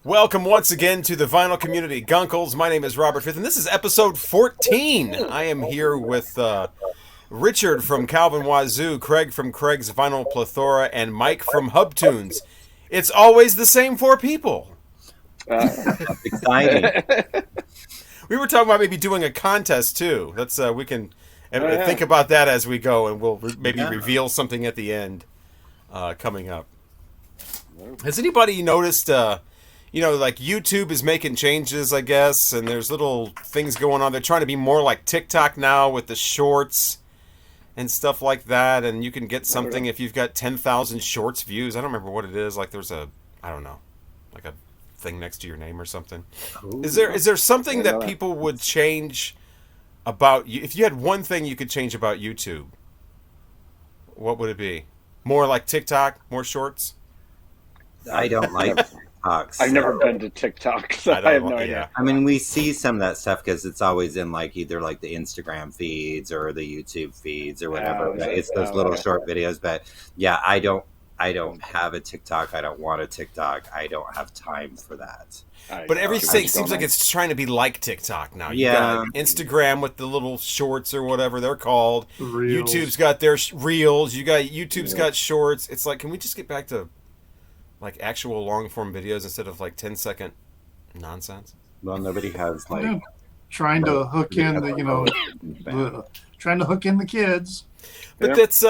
Welcome once again to the Vinyl Community Guncles. My name is Robert Fifth, and this is episode 14. I am here with Richard from Calvin Wazoo, Craig from Craig's Vinyl Plethora, and Mike from Hubtunes. It's always the same four people. Exciting. We were talking about maybe doing a contest, too. That's we can think about that as we go, and we'll maybe reveal something at the end coming up. Has anybody noticed... like YouTube is making changes, I guess, and there's little things going on. They're trying to be more like TikTok now with the shorts and stuff like that, and you can get something if you've got 10,000 shorts views. I don't remember what it is. Like there's a thing next to your name or something. Ooh. Is there something that people would change about you? If you had one thing you could change about YouTube, what would it be? More like TikTok, more shorts? I don't like TikTok. I've never been to TikTok, so I have no idea. I mean, we see some of that stuff because it's always in either the Instagram feeds or the YouTube feeds or whatever. It's those little short videos. But yeah, I don't have a TikTok. I don't want a TikTok. I don't have time for that. But everything seems like it's trying to be like TikTok now. You got Instagram with the little shorts or whatever they're called. Reels. YouTube's got their reels. YouTube's got shorts. It's like, can we just get back to actual long form videos instead of 10-second nonsense? Well, nobody has trying to hook in trying to hook in the kids. But that's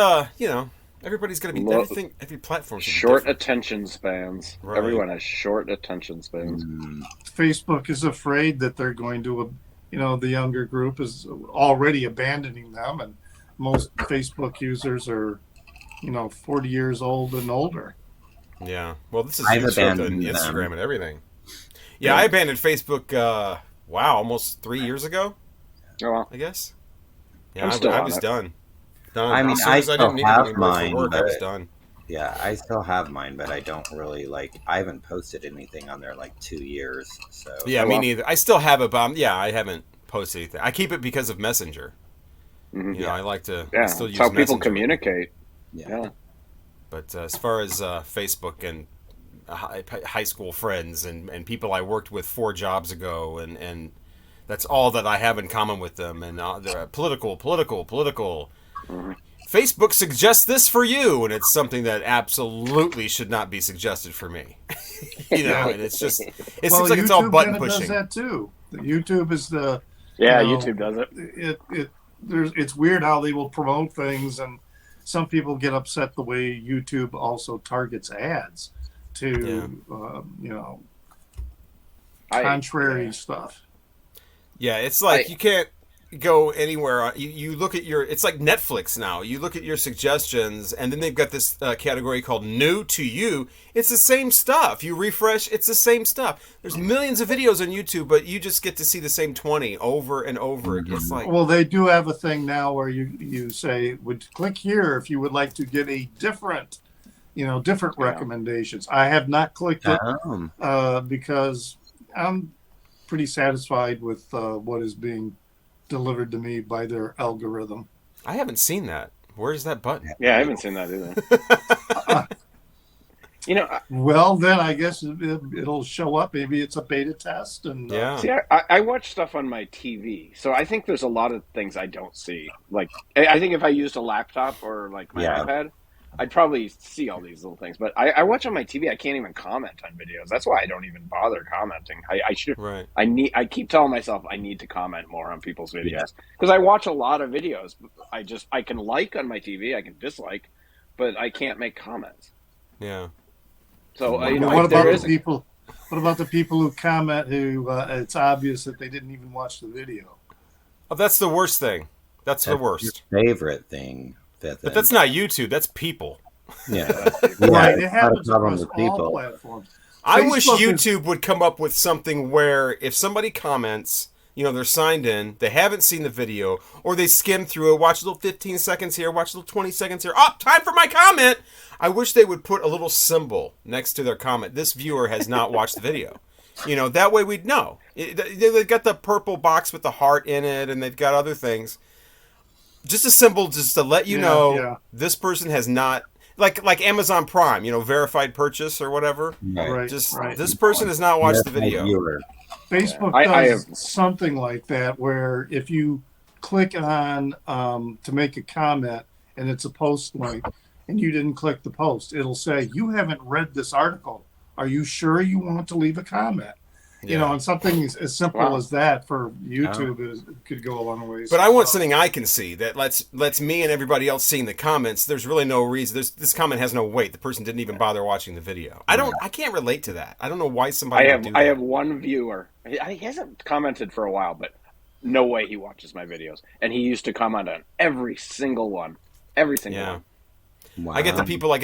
everybody's gonna be every platform short attention spans. Right. Everyone has short attention spans. Facebook is afraid that they're going to the younger group is already abandoning them, and most Facebook users are 40 years old and older. Yeah, well, this is YouTube and Instagram and everything. Yeah, I abandoned Facebook, almost 3 years ago, I guess. Yeah, I was done. I mean, I still have mine, but I was done. Yeah, I still have mine, but I don't really, I haven't posted anything on there 2 years, so... Yeah, me neither. I still have it, but I haven't posted anything. I keep it because of Messenger. Mm-hmm. I like to still use Messenger. That's how people communicate. Yeah. But as far as Facebook and high school friends and people I worked with 4 jobs ago, and that's all that I have in common with them. And they're political. Mm-hmm. Facebook suggests this for you, and it's something that absolutely should not be suggested for me. And it's just seems like it's all button pushing. Does that too? YouTube is the YouTube does it. It's weird how they will promote things, and some people get upset the way YouTube also targets ads to, contrary stuff. Yeah, it's like you can't go anywhere. You look at it's like Netflix now. You look at your suggestions, and then they've got this category called New to You. It's the same stuff. You refresh, it's the same stuff. There's millions of videos on YouTube, but you just get to see the same 20 over and over again. It's well, they do have a thing now where you say, would click here if you would like to get a different recommendations. I have not clicked it because I'm pretty satisfied with what is being delivered to me by their algorithm. I haven't seen that. Where's that button? Yeah, I haven't seen that either. Well, then I guess it'll show up. Maybe it's a beta test. And see, I watch stuff on my TV, so I think there's a lot of things I don't see. I think if I used a laptop or my iPad, I'd probably see all these little things. But I watch on my TV. I can't even comment on videos. That's why I don't even bother commenting. I should. Right. I keep telling myself I need to comment more on people's videos because I watch a lot of videos. I can like on my TV. I can dislike, but I can't make comments. Yeah. So what about the people who comment who it's obvious that they didn't even watch the video? Oh, that's the worst thing. That's the worst. Your favorite thing. But that's not YouTube. That's people. Yeah. Right. It happens across all platforms. I wish YouTube would come up with something where if somebody comments, they're signed in, they haven't seen the video, or they skim through it, watch a little 15 seconds here, watch a little 20 seconds here. Oh, time for my comment! I wish they would put a little symbol next to their comment. This viewer has not watched the video. That way we'd know. They've got the purple box with the heart in it, and they've got other things. Just a symbol just to let you know this person has not... like Amazon Prime, verified purchase or whatever. Right. Just this person has not watched the video. Facebook does something like that, where if you click on to make a comment and it's a post link and you didn't click the post, it'll say, you haven't read this article. Are you sure you want to leave a comment? Yeah. And something as simple as that for YouTube could go a long ways. But I want something I can see that lets me and everybody else seeing the comments. There's really no reason. This comment has no weight. The person didn't even bother watching the video. I can't relate to that. I don't know why somebody would do that. I have one viewer. He hasn't commented for a while, but no way he watches my videos. And he used to comment on every single one. Every single one. Wow. I get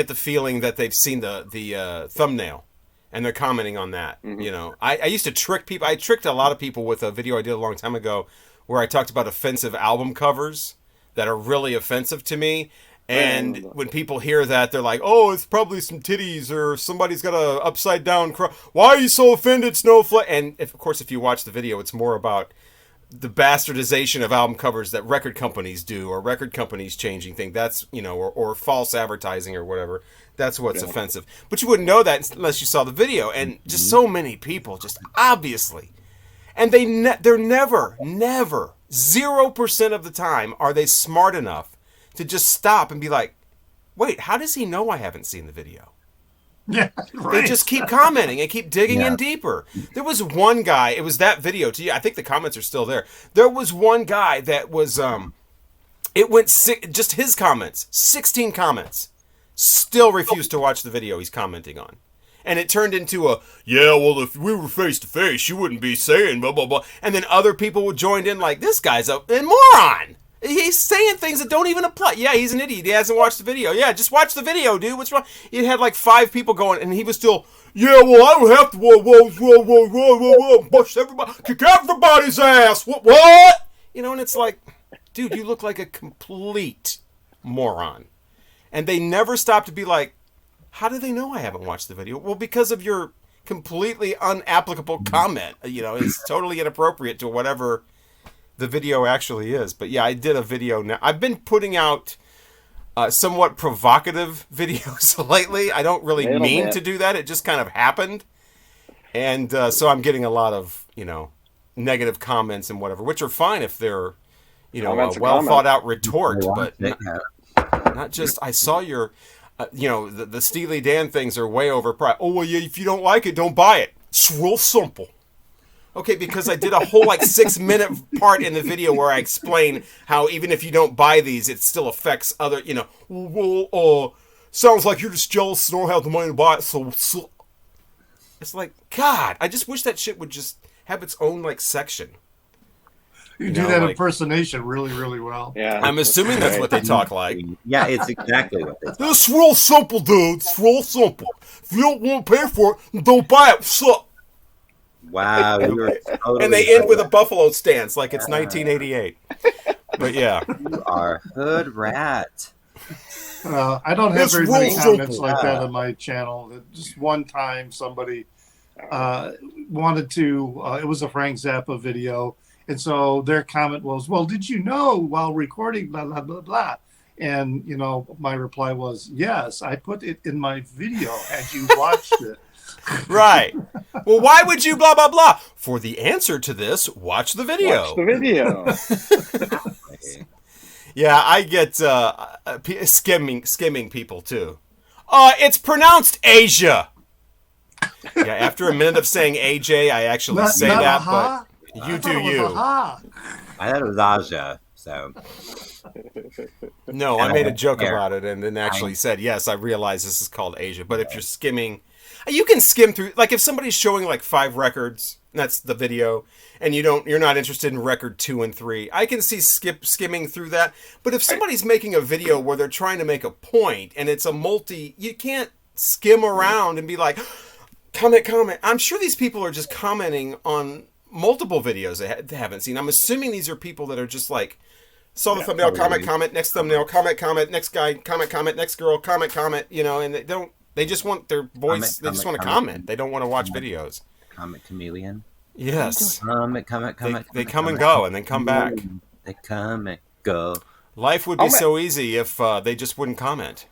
the feeling that they've seen the thumbnail. And they're commenting on that. Mm-hmm. I used to trick people. I tricked a lot of people with a video I did a long time ago where I talked about offensive album covers that are really offensive to me. And when people hear that, they're like, oh, it's probably some titties or somebody's got a upside down cross. Why are you so offended, Snowflake? And of course, if you watch the video, it's more about the bastardization of album covers that record companies do, or record companies changing things. That's, or false advertising or whatever. That's what's offensive. But you wouldn't know that unless you saw the video. And just so many people, just obviously. And they're never, 0% of the time are they smart enough to just stop and be like, wait, how does he know I haven't seen the video? Yeah, right. They just keep commenting and keep digging in deeper. There was one guy, it was that video to you. I think the comments are still there. There was one guy that was, it went, just his comments, 16 comments. Still refused to watch the video he's commenting on. And it turned into if we were face to face, you wouldn't be saying blah, blah, blah. And then other people would join in like, this guy's a moron. He's saying things that don't even apply. Yeah, he's an idiot. He hasn't watched the video. Yeah, just watch the video, dude. What's wrong? It had like 5 people going, and he was still, I don't have to, whoa, push everybody, kick everybody's ass. What? And it's like, dude, you look like a complete moron. And they never stop to be like, how do they know I haven't watched the video? Well, because of your completely unapplicable comment. It's totally inappropriate to whatever the video actually is. But yeah, I did a video now. I've been putting out somewhat provocative videos lately. I don't really mean to do that. It just kind of happened. And so I'm getting a lot of, negative comments and whatever, which are fine if they're, a well thought out retort. But not just, I saw your, the Steely Dan things are way overpriced. Oh, well, yeah, if you don't like it, don't buy it. It's real simple. Okay, because I did a whole 6-minute part in the video where I explain how even if you don't buy these, it still affects other, sounds like you're just jealous and don't have the money to buy it. So it's like, God, I just wish that shit would just have its own section. You do that impersonation really, really well. Yeah, I'm assuming that's what they talk like. Yeah, it's exactly what they talk. It's real simple, dude. It's real simple. If you don't want to pay for it, don't buy it. What's up? Wow, you were totally and they end with a buffalo stance like it's 1988. But yeah, you are hood rat. I don't have very many comments like that on my channel. Just one time somebody wanted to, it was a Frank Zappa video, and so their comment was, well, did you know while recording blah, blah, blah, blah? And, my reply was, yes, I put it in my video had you watched it. Right. Well, why would you blah, blah, blah? For the answer to this, watch the video. Watch the video. Yeah, I get skimming people, too. It's pronounced Asia. Yeah, after a minute of saying AJ, I actually say that, but you do you. I thought it was Aja, so... No, I made a joke about it and then actually said, yes, I realize this is called Asia. But if you're skimming... You can skim through, if somebody's showing 5 records, and that's the video, and you're not interested in record 2 and 3, I can see skimming through that. But if somebody's making a video where they're trying to make a point, and it's you can't skim around and be like, comment. I'm sure these people are just commenting on multiple videos they haven't seen. I'm assuming these are people that are just saw the thumbnail, comment, next thumbnail, comment, next guy, comment, next girl, comment, and they just want their voice. They just want to comment. They don't want to watch videos. Comment chameleon. Yes. Comment. They come and go, and then come back. They come and go. Life would be so easy if they just wouldn't comment.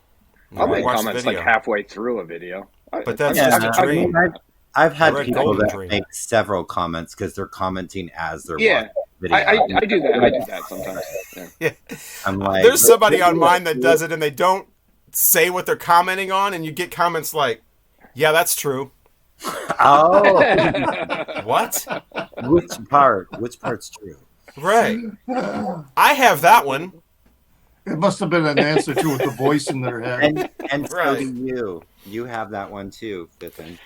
I'll make watch the comments like video. halfway through a video. But that's just a dream. I've had Red people Golden that Dream. make several comments because they're commenting as they're Yeah. watching the video. I do that. I do that sometimes. Yeah. Yeah. I'm like, There's somebody on mine that does it, and they don't say what they're commenting on, and you get comments like, "Yeah, that's true." oh, What? which part? Which part's true? Right. I have that one. It must have been an answer to with the voice in their head. And so Right. do you. You have that one too, Pippin.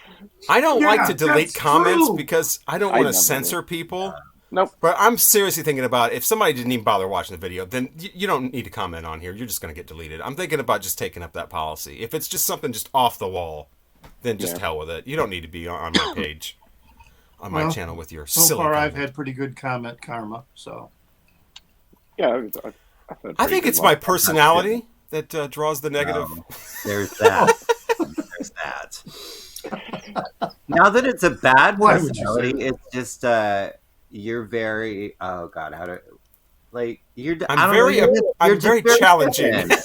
I don't Yeah, like to delete that's comments true. because I don't I want to never censor people. Nope. But I'm seriously thinking about if somebody didn't even bother watching the video, then you don't need to comment on here. You're just going to get deleted. I'm thinking about just taking up that policy. If it's just something just off the wall, then just hell with it. You don't need to be on my page, on my channel with your So silly far, I've comment. had pretty good comment karma. So Yeah. I've had I pretty think good it's my luck. personality that draws the negative. No, there's that. There's that. Now that it's a bad Why would you say personality, that? it's just you're very oh god, how to like you're I I'm don't very, know, you're I'm just very challenging. different.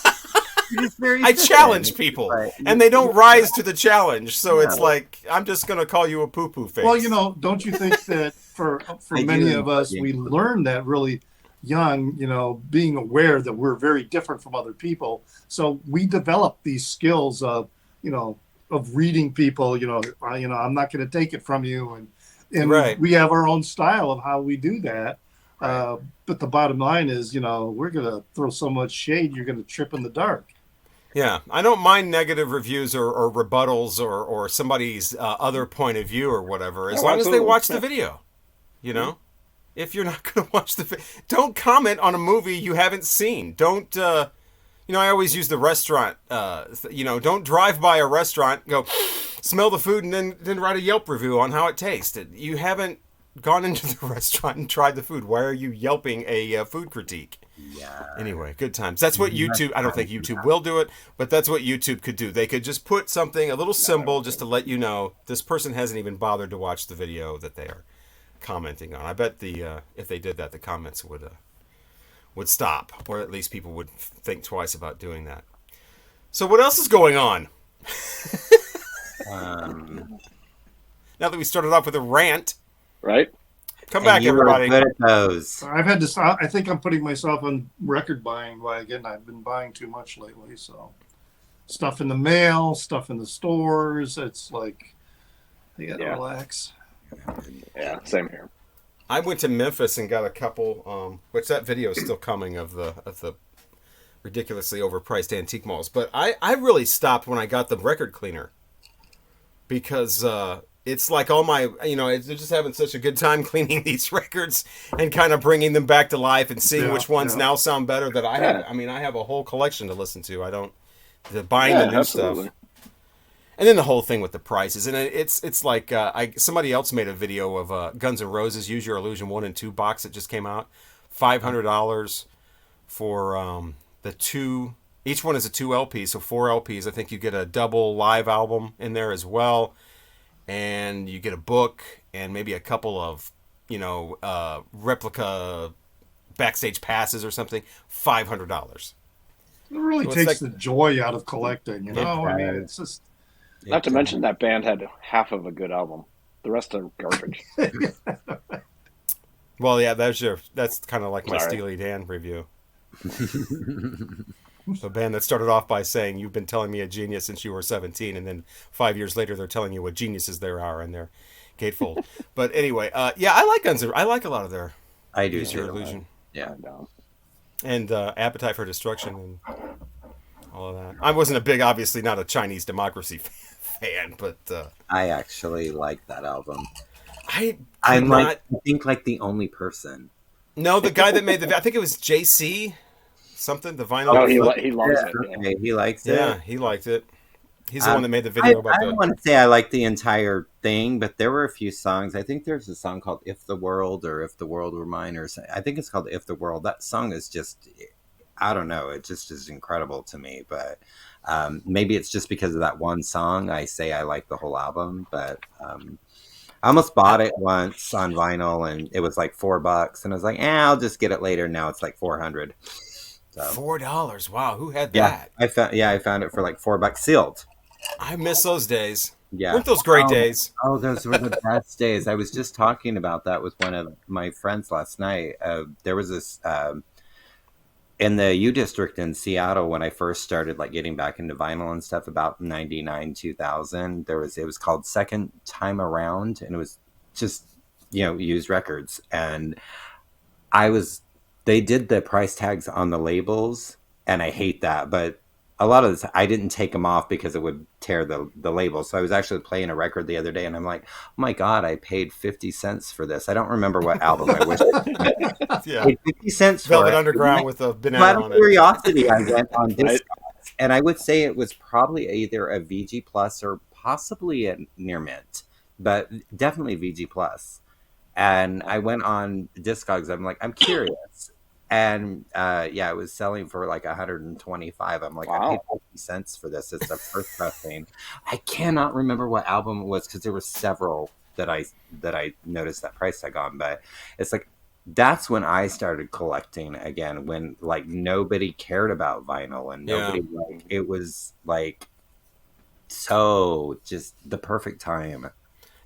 You're just very I different. challenge people, But and they don't rise to the challenge. So it's No. like I'm just going to call you a poo-poo face. well, don't you think that for I many do of us, enjoy we it. learned that really young, being aware that we're very different from other people. So we develop these skills of, of reading people. I'm not going to take it from you, and Right. we have our own style of how we do that. But the bottom line is, we're going to throw so much shade, you're going to trip in the dark. Yeah, I don't mind negative reviews or rebuttals or somebody's other point of view or whatever, as Oh, long as they absolutely. watch the video. If you're not going to watch don't comment on a movie you haven't seen. Don't, I always use the restaurant, don't drive by a restaurant, go smell the food, and then write a Yelp review on how it tasted. You haven't gone into the restaurant and tried the food. Why are you Yelping a food critique? Yeah. Anyway, good times. That's what YouTube, I don't think YouTube will do it, but that's what YouTube could do. They could just put something, a little symbol, just to let you know this person hasn't even bothered to watch the video that they are commenting on. I bet if they did that, the comments would stop, or at least people would think twice about doing that. So what else is going on? Now that we started off with a rant, Right? come back, you were everybody. good at those. I've had to. I think I'm putting myself on record buying wagon. I've been buying too much lately, so stuff in the mail, stuff in the stores. It's like you gotta relax. Yeah. Same here. I went to Memphis and got a couple. Which that video is still coming of the ridiculously overpriced antique malls. But I really stopped when I got the record cleaner because it's like all my they're just having such a good time cleaning these records and kind of bringing them back to life and seeing which ones now sound better. That I have. I mean, I have a whole collection to listen to. I don't buying the new stuff. And then the whole thing with the prices, and it's like somebody else made a video of Guns N' Roses Use Your Illusion 1 and 2 box that just came out, $500 for the two. Each one is a 2 LPs, so 4 LPs. I think you get a double live album in there as well, and you get a book and maybe a couple of replica backstage passes or something. $500. It really So it's takes like- the joy out of collecting. I mean, it's just. Not to mention that band had half of a good album. The rest are garbage. Well, yeah, that's kind of like my Sorry. Steely Dan review. The band that started off by saying, "You've been telling me a genius since you were 17," and then 5 years later they're telling you what geniuses there are in their gatefold. But anyway, I like Guns N' I like a lot of their I do Use Your too. Illusion Yeah. and Appetite for Destruction and all of that. I wasn't obviously not a Chinese Democracy fan, but I actually like that album. I'm I'm not. like, I think like the only person. No, the guy that made I think it was JC something. The vinyl. No, he loves it. Yeah. Okay, he likes it. Yeah, he liked it. He's the one that made the video about I don't want to say I like the entire thing, but there were a few songs. I think there's a song called "If the World" or "If the World Were Mine" or something. I think it's called "If the World." That song is just, I don't know, it just is incredible to me. But maybe it's just because of that one song. I say I like the whole album, but I almost bought it once on vinyl, and it was like $4, and I was like, I'll just get it later. Now it's like 400. So $4. Wow, who had yeah, that? I found it for like $4 sealed. I miss those days. Yeah. Weren't those great days? Oh, those were the best days. I was just talking about that with one of my friends last night. There was this in the U District in Seattle when I first started like getting back into vinyl and stuff about 99, 2000. It was called Second Time Around, and it was just, used records. And they did the price tags on the labels, and I hate that, but a lot of this, I didn't take them off because it would tear the label. So I was actually playing a record the other day, and I'm like, oh my God, I paid 50 cents for this. I don't remember what album I wish. Yeah. Paid 50 cents for Velvet it. Underground with a banana Out on of it. curiosity, I went on Discogs, and I would say it was probably either a VG Plus or possibly a Near Mint, but definitely VG Plus. And I went on Discogs. I'm like, I'm curious. And it was selling for like 125. I'm like, Wow. I paid 50 cents for this. It's the first pressing. I cannot remember what album it was because there were several that I noticed that price tag on. But it's like that's when I started collecting again. When like nobody cared about vinyl and nobody it was like so just the perfect time.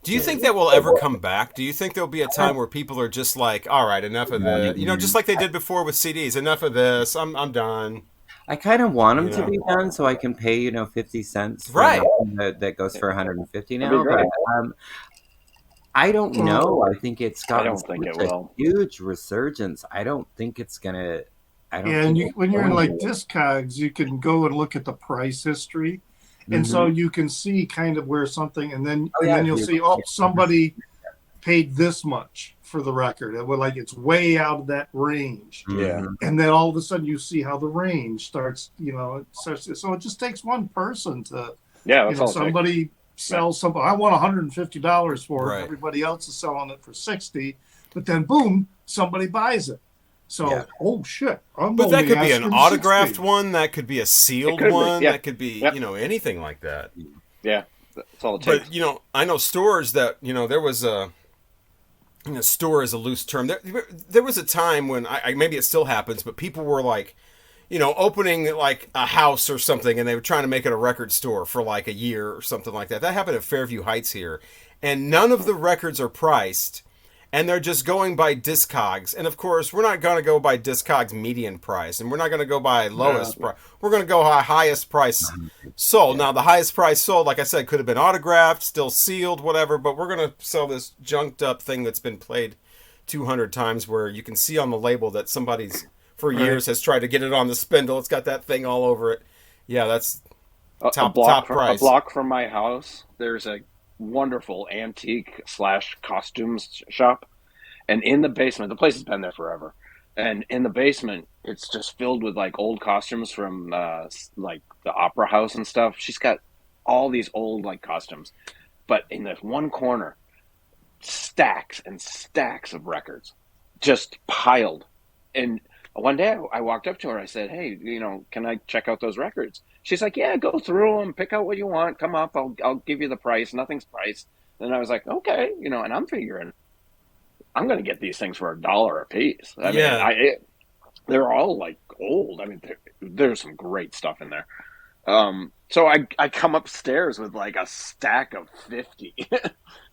Do you think that will ever come back? Do you think there'll be a time where people are just like, all right, enough of this? Just like they did before with CDs. Enough of this. I'm done. I kind of want them to be done so I can pay 50 cents for right that goes for 150 now. But I don't know. I think it's got a huge resurgence. I don't think it's gonna. When you're in like Discogs, you can go and look at the price history. And so you can see kind of where something, and then you'll see, somebody paid this much for the record. It's way out of that range. Yeah. And then all of a sudden you see how the range starts, so it just takes one person to, somebody sells something. I want $150 for it. Everybody else is selling it for $60, but then boom, somebody buys it. So, oh shit! But that could be an autographed one. That could be a sealed one. That could be, anything like that. Yeah, that's all it takes. But I know stores that there was a. Store is a loose term. There was a time when maybe it still happens, but people were like, opening like a house or something, and they were trying to make it a record store for like a year or something like that. That happened at Fairview Heights here, and none of the records are priced. And they're just going by Discogs. And, of course, we're not going to go by Discogs median price. And we're not going to go by lowest price. We're going to go by highest price sold. Now, the highest price sold, like I said, could have been autographed, still sealed, whatever. But we're going to sell this junked up thing that's been played 200 times where you can see on the label that somebody's, for years, has tried to get it on the spindle. It's got that thing all over it. Yeah, that's top price. A block from my house, there's a wonderful antique / costumes shop, and in the basement, the place has been there forever, and in the basement it's just filled with like old costumes from like the opera house and stuff. She's got all these old like costumes, but in this one corner, stacks and stacks of records just piled. And one day I walked up to her, I said, hey, can I check out those records? She's like, yeah, go through them, pick out what you want, come up, I'll give you the price, nothing's priced. And I was like, okay, and I'm figuring I'm going to get these things for $1 a piece. I mean, they're all like old. I mean, there's some great stuff in there. So I come upstairs with like a stack of 50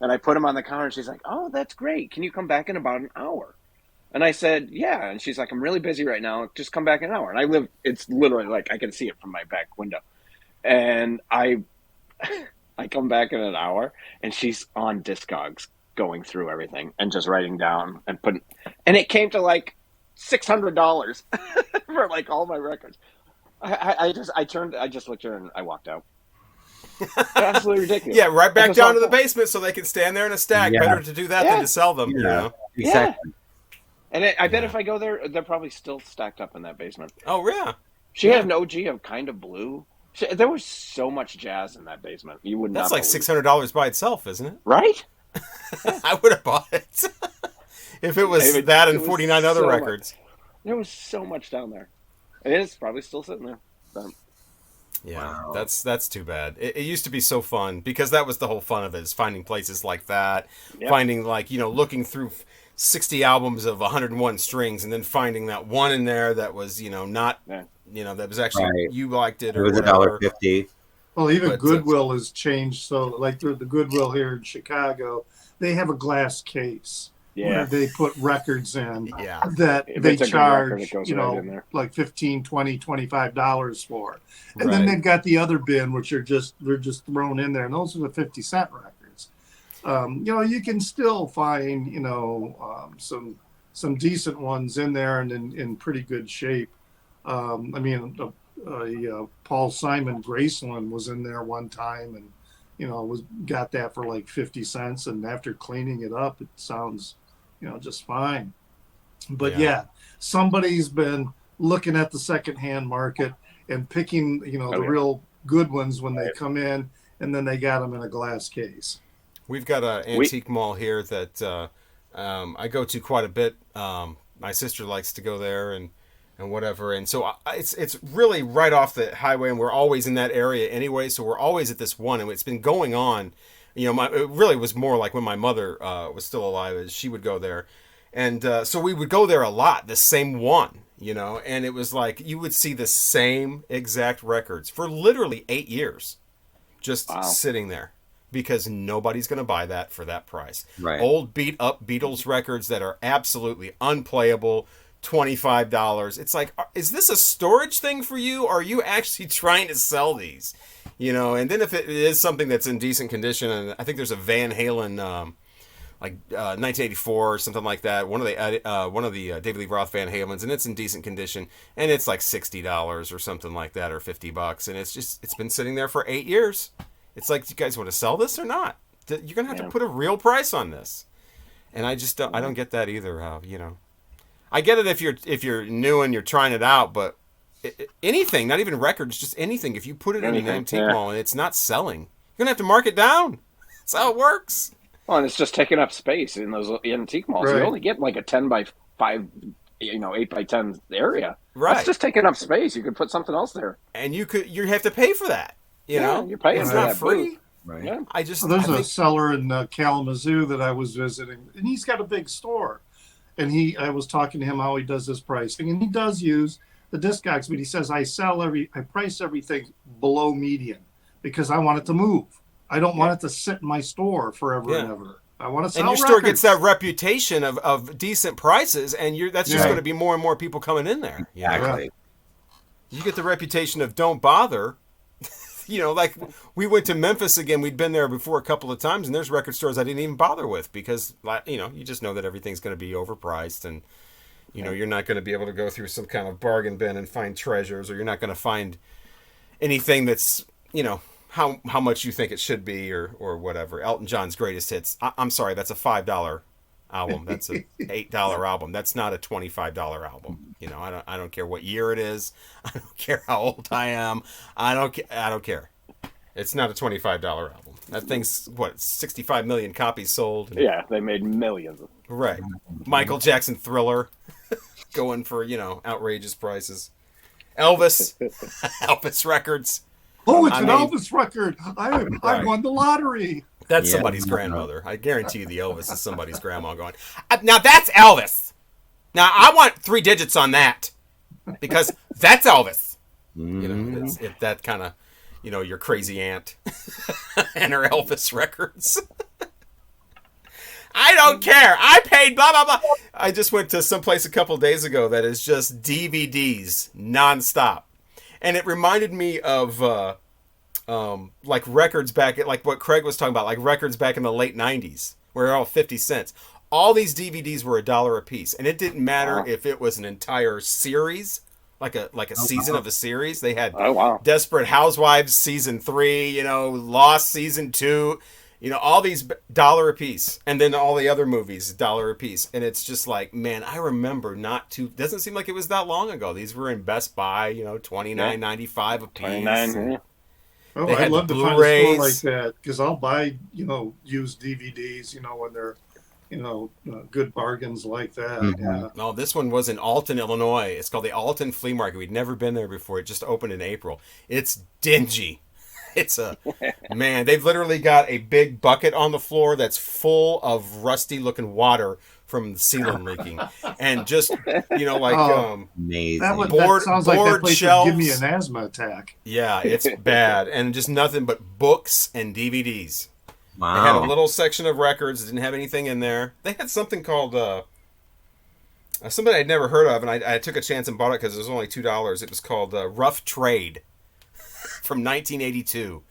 and I put them on the counter, and she's like, oh, that's great. Can you come back in about an hour? And I said, yeah. And she's like, I'm really busy right now. Just come back in an hour. And it's literally like, I can see it from my back window. And I come back in an hour, and she's on Discogs going through everything and just writing down and and it came to like $600 for like all my records. I just looked at her and I walked out. Absolutely ridiculous. Yeah, right back down to the basement so they can stand there in a stack. Better to do that than to sell them. Exactly. And I bet if I go there, they're probably still stacked up in that basement. Oh, yeah. She had an OG of Kind of Blue. There was so much jazz in that basement. You would not. That's like $600 by itself, isn't it? Right? I would have bought it if it was that and 49 other records. There was so much down there. And it's probably still sitting there. Yeah, Wow. that's too bad. It used to be so fun because that was the whole fun of it, is finding places like that, Yep. finding looking through 60 albums of 101 strings and then finding that one in there that was not that was actually Right. you liked it It or was whatever. $1.50. Well, even But, Goodwill has changed. So, like the Goodwill here in Chicago, they have a glass case where they put records in Yeah. that If they it's a good record, charge, it goes right in there. like $15, $20, $25 for. And Right. then they've got the other bin, which they're just thrown in there. And those are the 50-cent records. You can still find, some decent ones in there and in pretty good shape. Paul Simon Graceland was in there one time, and got that for like 50 cents, and after cleaning it up, it sounds just fine. But yeah, somebody's been looking at the secondhand market and picking the real good ones when they come in, and then they got them in a glass case. We've got an antique mall here that I go to quite a bit. My sister likes to go there and whatever, and so it's really right off the highway, and we're always in that area anyway. So we're always at this one, and it's been going on. It really was more like when my mother was still alive, she would go there, and so we would go there a lot. The same one, and it was like you would see the same exact records for literally 8 years, just sitting there. Because nobody's going to buy that for that price. Right. Old beat up Beatles records that are absolutely unplayable, $25. It's like, is this a storage thing for you? Or are you actually trying to sell these? And then if it is something that's in decent condition, and I think there's a Van Halen, 1984 or something like that, one of the David Lee Roth Van Halens, and it's in decent condition, and it's like $60 or something like that, or $50, and it's been sitting there for 8 years. It's like, do you guys want to sell this or not? You're going to have to put a real price on this. And I just don't, I don't get that either. I get it if you're new and you're trying it out, but anything, not even records, just anything. If you put it in an antique mall and it's not selling, you're going to have to mark it down. That's how it works. Well, and it's just taking up space in those antique malls. Right. You only get like a 10 by 5, 8 by 10 area. Right. That's just taking up space. You could put something else there. And you have to pay for that. You're paying it's for not that free. booth. Right. Yeah. There's a seller in Kalamazoo that I was visiting, and he's got a big store. And I was talking to him how he does his pricing, and he does use the Discogs, but he says I price everything below median because I want it to move. I don't want it to sit in my store forever and ever. I want to sell. And your store gets that reputation of decent prices, and that's just going to be more and more people coming in there. Exactly. You get the reputation of don't bother. Like we went to Memphis again. We'd been there before a couple of times, and there's record stores I didn't even bother with because, you just know that everything's going to be overpriced, and you're not going to be able to go through some kind of bargain bin and find treasures, or you're not going to find anything that's how much you think it should be, or whatever. Elton John's greatest hits. I'm sorry, that's a $5 album. That's a $8 album. That's not a $25 album. I don't care what year it is. I don't care how old I am. I don't care. It's not a $25 album. That thing's 65 million copies sold. Yeah, they made millions. Right. Michael Jackson Thriller going for, outrageous prices. Elvis records. Oh, it's an Elvis record. I won the lottery. That's somebody's grandmother. I guarantee you the Elvis is somebody's grandma going, now that's Elvis. Now I want 3 digits on that because that's Elvis. It's that kind of, your crazy aunt and her Elvis records. I don't care. I paid blah, blah, blah. I just went to some place a couple days ago that is just DVDs nonstop. And it reminded me of like records back at, like what Craig was talking about, like records back in the late 90s where they're all 50 cents. All these DVDs were $1 a piece, and it didn't matter if it was an entire series, like a season of a series. They had Desperate Housewives season 3, Lost season 2, all these $1 a piece, and then all the other movies $1 a piece. And it's just like, man, I remember doesn't seem like it was that long ago. These were in Best Buy, $29.95 a piece. $29. Oh, I'd love to find a store like that because I'll buy, used DVDs, when they're, good bargains like that. Mm-hmm. Yeah. No, this one was in Alton, Illinois. It's called the Alton Flea Market. We'd never been there before. It just opened in April. It's dingy. It's man, they've literally got a big bucket on the floor that's full of rusty looking water from the ceiling leaking. And just, Amazing. That sounds like that place would give me an asthma attack. Yeah, it's bad. And just nothing but books and DVDs. Wow. They had a little section of records. Didn't have anything in there. They had something called something I'd never heard of, and I took a chance and bought it because it was only $2. It was called Rough Trade from 1982.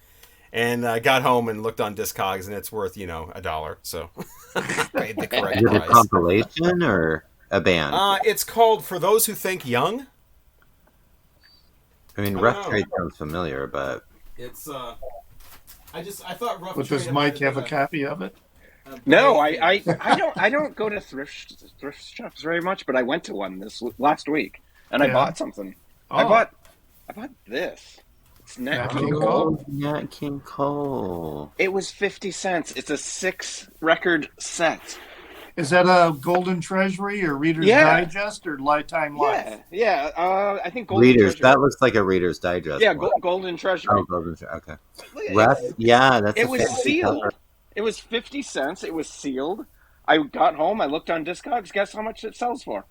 And I got home and looked on Discogs, and it's worth, $1. So I paid the correct Is it a price. compilation or a band? It's called For Those Who Think Young. I mean, Rough Trade sounds familiar, but it's I thought Rough But Trade. does Mike have a copy of it? No, I don't go to thrift shops very much, but I went to one last week and I bought something. Oh. I bought this. It's Nat King King Cole. Cole. Nat King Cole. It was 50 cents. It's a 6-record set. Is that a Golden Treasury or Reader's Digest or Lifetime Life? Yeah. I think Golden Readers. Treasury. That looks like a Reader's Digest. Yeah, one. Golden Treasury. Oh, Golden Treasury. Okay. Look at it. That's It a was fancy sealed. cover. It was 50 cents. It was sealed. I got home. I looked on Discogs. Guess how much it sells for?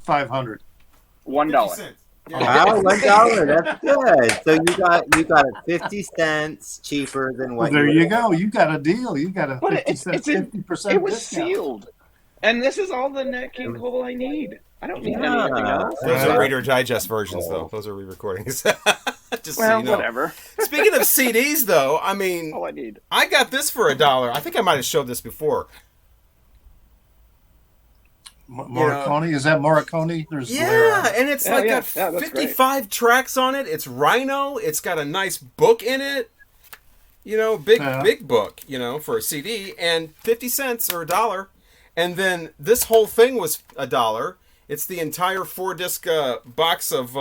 $500. $1. Wow, $1. That's good. So you got it 50 cents cheaper than what. Well, there you go. You got a deal. You got a But 50% it was discount. sealed. And this is all the Nat King Cole I need. I don't need anything else. Those are Reader Digest versions, though. Those are re-recordings. Just so you know. Whatever. Speaking of CDs, though, I mean, All I need. I got this for $1. I think I might have showed this before. Morricone? Is that Morricone? There's Yeah, and it's got that's 55 tracks on it. It's Rhino. It's got a nice book in it. Big book, for a CD. And 50 cents or $1. And then this whole thing was $1. It's the entire 4-disc box of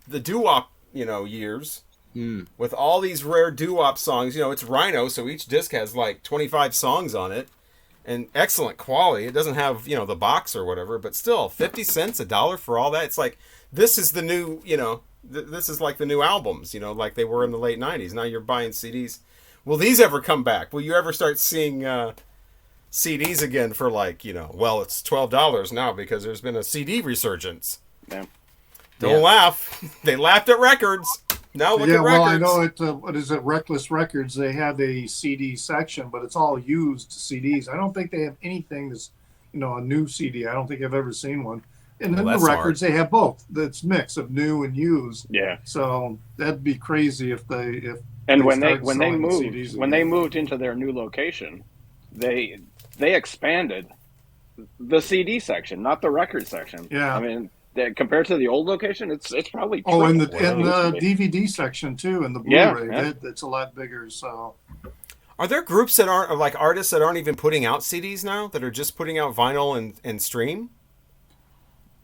the doo-wop, years. With all these rare doo-wop songs. It's Rhino, so each disc has like 25 songs on it. And excellent quality. It doesn't have, the box or whatever, but still, 50 cents, $1 for all that. It's like, this is the new, this is like the new albums, like they were in the late 90s. Now you're buying CDs. Will these ever come back? Will you ever start seeing CDs again for like, it's $12 now because there's been a CD resurgence. Yeah. Don't laugh. They laughed at records. Now look at records. Well, I know it. What is it? Reckless Records. They have a CD section, but it's all used CDs. I don't think they have anything that's, a new CD. I don't think I've ever seen one. And then the records, they have both. That's mix of new and used. Yeah. So that'd be crazy if when they moved into their new location, they expanded the CD section, not the record section. Yeah. I mean, compared to the old location, it's probably and the DVD section too, and the Blu-ray. That's a lot bigger. So, are there groups that aren't like artists that aren't even putting out CDs now, that are just putting out vinyl and stream?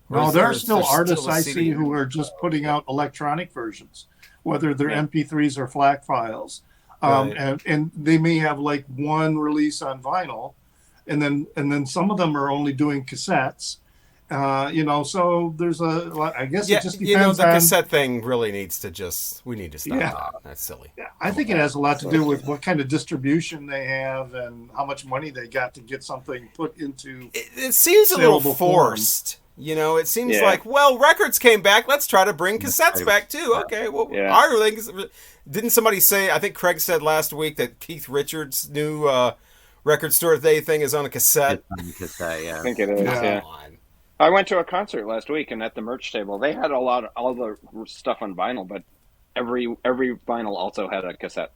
No, there are still artists I see who are just putting out electronic versions, whether they're MP3s or FLAC files, and they may have like one release on vinyl, and then some of them are only doing cassettes. So there's I guess it just depends the cassette thing really needs to we need to stop that. That's silly. Yeah, I think it has a lot to do with what kind of distribution they have and how much money they got to get something put into. It seems a little forced. It seems like, records came back. Let's try to bring cassettes back too. Okay, our things. Didn't somebody say? I think Craig said last week that Keith Richards' new record store thing is on a cassette. It's on a cassette, yeah. I think it is. Yeah. I went to a concert last week, and at the merch table, they had all the stuff on vinyl, but every vinyl also had a cassette.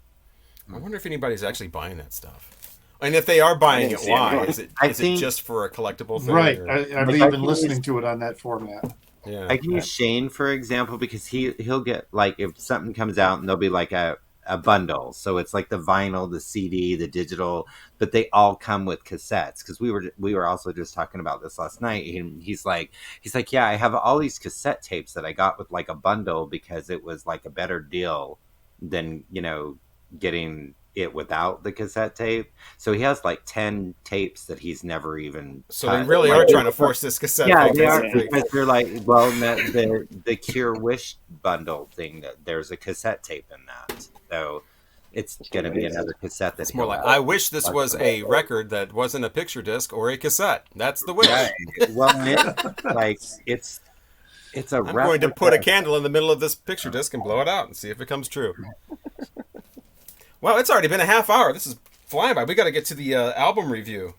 I wonder if anybody's actually buying that stuff, and if they are buying it, why? Is it just for a collectible thing? Right. Are they even listening to it on that format? Yeah. I can use Shane for example because he'll get like if something comes out and there'll be like a bundle, so it's like the vinyl, the CD, the digital, but they all come with cassettes. Because we were also just talking about this last night. He's like, yeah, I have all these cassette tapes that I got with like a bundle because it was like a better deal than getting it without the cassette tape. So he has like 10 tapes that he's never even. So they really are trying to force this cassette. Yeah, thing, they are, basically. because they're like, well, the Cure Wish bundle thing, that there's a cassette tape in that. So it's going to be another cassette. That's more like, I wish this was a record that wasn't a picture disc or a cassette. That's the wish. Right. Well, it's a. I'm going to put a candle in the middle of this picture disc and blow it out and see if it comes true. Well, it's already been a half hour. This is flying by. We got to get to the album review,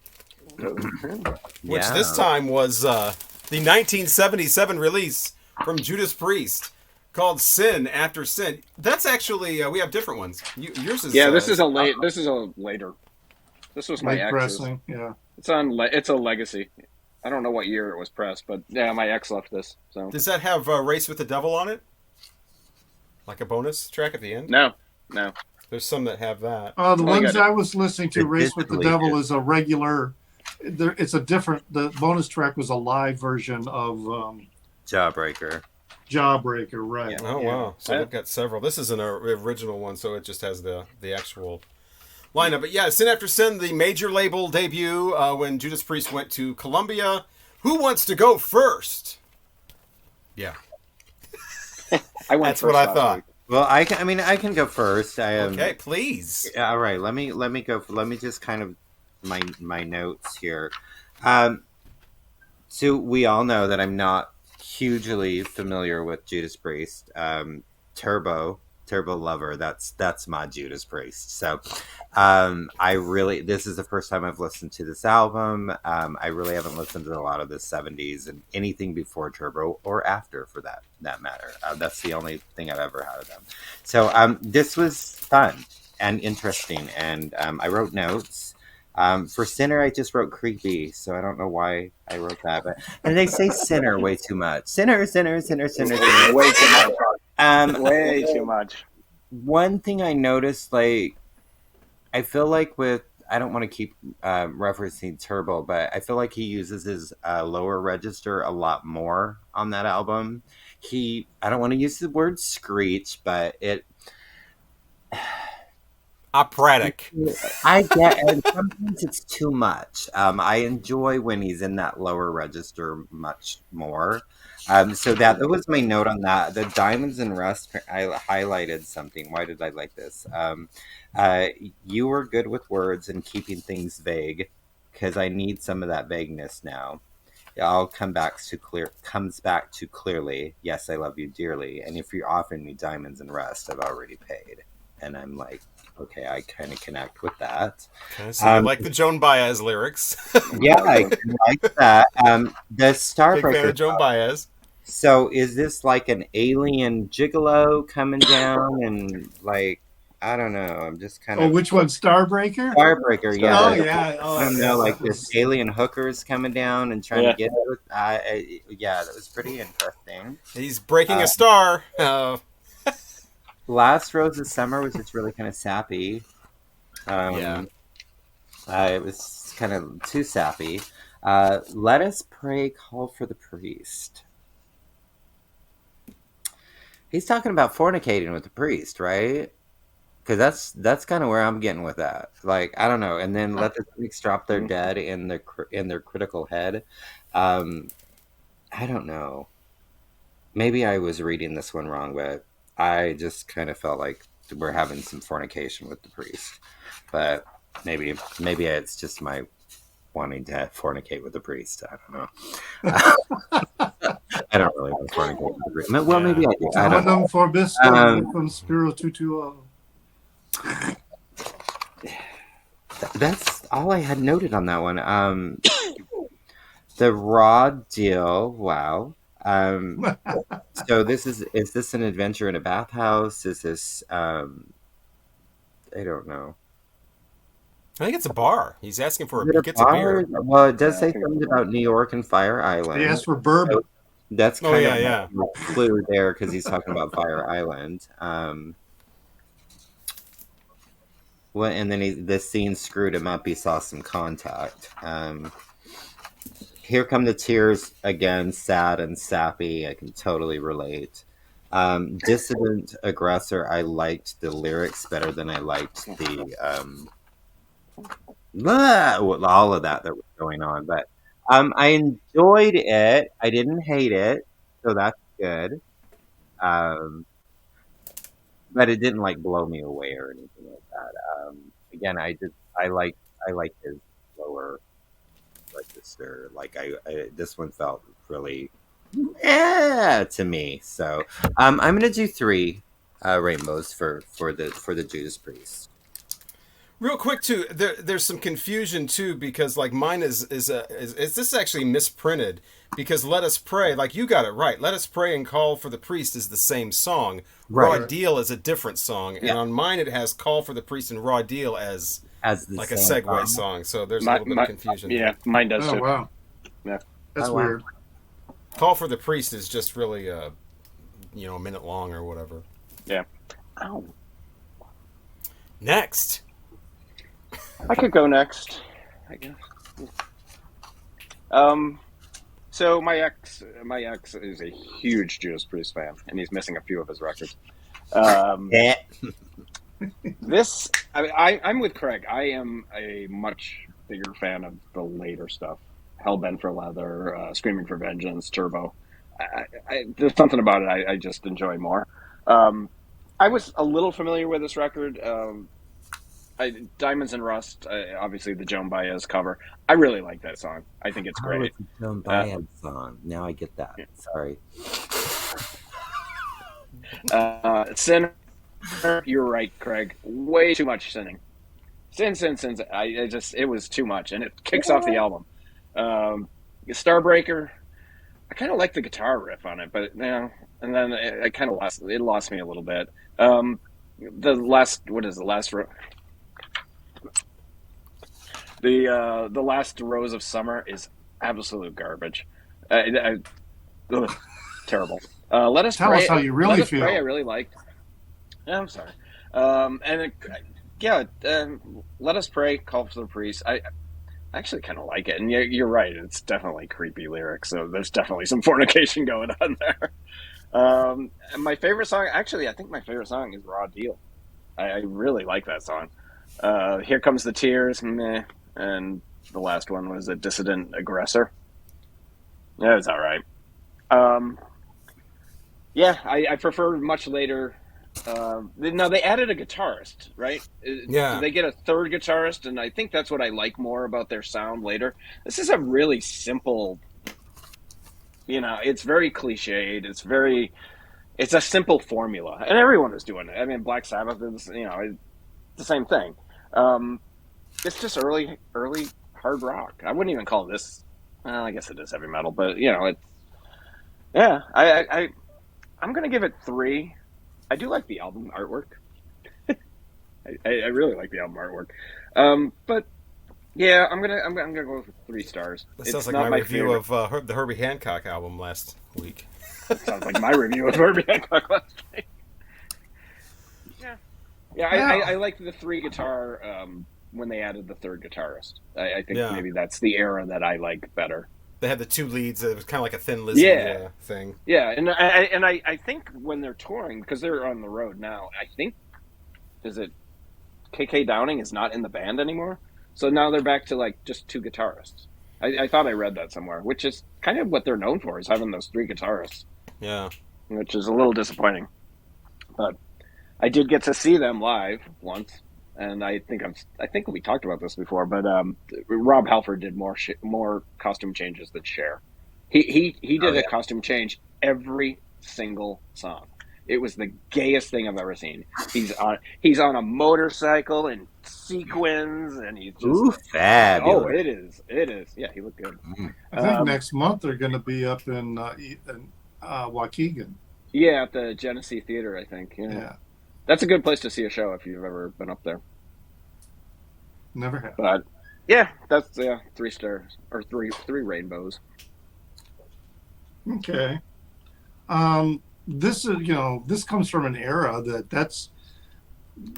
which this time was the 1977 release from Judas Priest called "Sin After Sin." That's actually we have different ones. Yours is This is a later. This was my ex's. Pressing, yeah. It's a legacy. I don't know what year it was pressed, but yeah, my ex left this. So does that have "Race with the Devil" on it? Like a bonus track at the end? No. There's some that have that. The ones I was listening to, "Race with the Devil," is a regular. It's a different. The bonus track was a live version of Jawbreaker. Jawbreaker, right? Oh wow! So they've got several. This is an original one, so it just has the actual lineup. But yeah, "Sin After Sin," the major label debut when Judas Priest went to Columbia. Who wants to go first? Yeah, that's what I thought. Week. Well, I can go first. Okay, please. All right, let me go. Let me just kind of my notes here. So we all know that I'm not hugely familiar with Judas Priest. Turbo Lover. That's my Judas Priest. So, this is the first time I've listened to this album. I really haven't listened to a lot of the 70s and anything before Turbo or after, for that matter. That's the only thing I've ever had of them. So, this was fun and interesting, and I wrote notes. For Sinner, I just wrote creepy, so I don't know why I wrote that. And they say sinner way too much. Sinner. Way too much. Way too much. One thing I noticed, like, I feel like I don't want to keep referencing Turbo, but I feel like he uses his lower register a lot more on that album. I don't want to use the word screech, but it... Operatic. I get, and sometimes it's too much. I enjoy when he's in that lower register much more. So that was my note on that. The Diamonds and Rust, I highlighted something. Why did I like this? You were good with words and keeping things vague, because I need some of that vagueness now. It all comes back to clearly. Yes, I love you dearly. And if you're offering me Diamonds and Rust, I've already paid. And I'm like, okay, I kind of connect with that. Okay, so you like the Joan Baez lyrics. Yeah, I like that. The Starbreaker. Big fan of Joan Baez. So is this like an alien gigolo coming down and like, I don't know. I'm just kind of... Oh, which one? Starbreaker? Starbreaker, yeah. Oh, yeah. Oh, I don't know, like this alien hookers coming down and trying to get it. Yeah, that was pretty interesting. He's breaking a star. Last Rose of Summer was just really kind of sappy. It was kind of too sappy. Let Us Pray, Call for the Priest. He's talking about fornicating with the priest, right? Because that's kind of where I'm getting with that. Like, I don't know. And then let the snakes drop their dead in their critical head. I don't know. Maybe I was reading this one wrong, but I just kind of felt like we're having some fornication with the priest. But maybe it's just my wanting to fornicate with the priest. I don't know. I don't really want to fornicate with the priest. Well, maybe I do. I don't know. For Bispo from Spiro 220. That's all I had noted on that one. The Raw Deal. Wow. So is this an adventure in a bathhouse? Is this I don't know. I think it's a bar. He's asking for He gets a beer. Well, it does say something about New York and Fire Island. He asked for bourbon. So that's kind of a clue there, because he's talking about Fire Island. Well, and then this scene screwed him up. He saw some contact. Here Come the Tears again, sad and sappy. I can totally relate. Dissident Aggressor, I liked the lyrics better than I liked the all of that was going on. But I enjoyed it. I didn't hate it, so that's good. But it didn't like blow me away or anything like that. Again, I like his lower register. Like this one felt really to me. So I'm gonna do 3 rainbows for the Judas Priest. Real quick too, there's some confusion too, because like mine is this actually misprinted, because Let Us Pray, like you got it right, Let Us Pray and Call for the Priest is the same song. Right. Raw Deal is a different song, and on mine it has Call for the Priest and Raw Deal as the like a segue song. So there's a little bit of confusion. Yeah, mine does too. Wow. Yeah, that's weird. Call for the Priest is just really a minute long or whatever. Yeah. Ow. Next. I could go next, I guess. So my ex is a huge Judas Priest fan, and he's missing a few of his records. I'm with Craig. I am a much bigger fan of the later stuff. Hellbent for Leather, Screaming for Vengeance, Turbo. There's something about it I just enjoy more. I was a little familiar with this record. Diamonds and Rust, obviously the Joan Baez cover. I really like that song. I think it's great. It's a Joan Baez song. Now I get that. Yeah. Sorry. Sinner, you're right, Craig. Way too much sinning. Sin. It was too much, and it kicks off the album. Starbreaker, I kind of like the guitar riff on it, but and then it kind of lost me a little bit. The last Rose of Summer is absolute garbage. Terrible. Let Us Tell Pray. us how you really Let Us feel. Pray, I really liked. I'm sorry. Let Us Pray, Call for the Priest. I actually kind of like it, and you're right. It's definitely creepy lyrics, so there's definitely some fornication going on there. And my favorite song, actually, I think my favorite song is Raw Deal. I really like that song. Here Comes the Tears, meh. And the last one was a Dissident Aggressor. Yeah, it's all right. I prefer much later. Now they added a guitarist, right? Yeah. They get a third guitarist, and I think that's what I like more about their sound later. This is a really simple. It's very cliched. It's a simple formula, and everyone is doing it. I mean, Black Sabbath is, it's the same thing. It's just early hard rock. I wouldn't even call this. Well, I guess it is heavy metal, but it's. Yeah, I'm gonna give it 3. I do like the album artwork. I really like the album artwork. But yeah, I'm gonna go with 3 stars. That sounds like my review of the Herbie Hancock album last week. Sounds like my review of Herbie Hancock last week. Yeah. I like the 3 guitar when they added the third guitarist. I think maybe that's the era that I like better. They had the 2 leads. It was kind of like a Thin Lizzy thing. Yeah, and I think when they're touring, because they're on the road now, I think, is it KK Downing is not in the band anymore? So now they're back to like just 2 guitarists. I thought I read that somewhere, which is kind of what they're known for, is having those 3 guitarists. Yeah. Which is a little disappointing. But I did get to see them live once. And I think we talked about this before, but Rob Halford did more costume changes than Cher. He did a costume change every single song. It was the gayest thing I've ever seen. He's on a motorcycle in sequins, and he's just fabulous. Oh, it is. Yeah, he looked good. I think next month they're going to be up in Waukegan. Yeah, at the Genesee Theater, I think. Yeah. That's a good place to see a show if you've ever been up there. Never have. But yeah, that's 3 stars or three rainbows. Okay. This is this comes from an era that's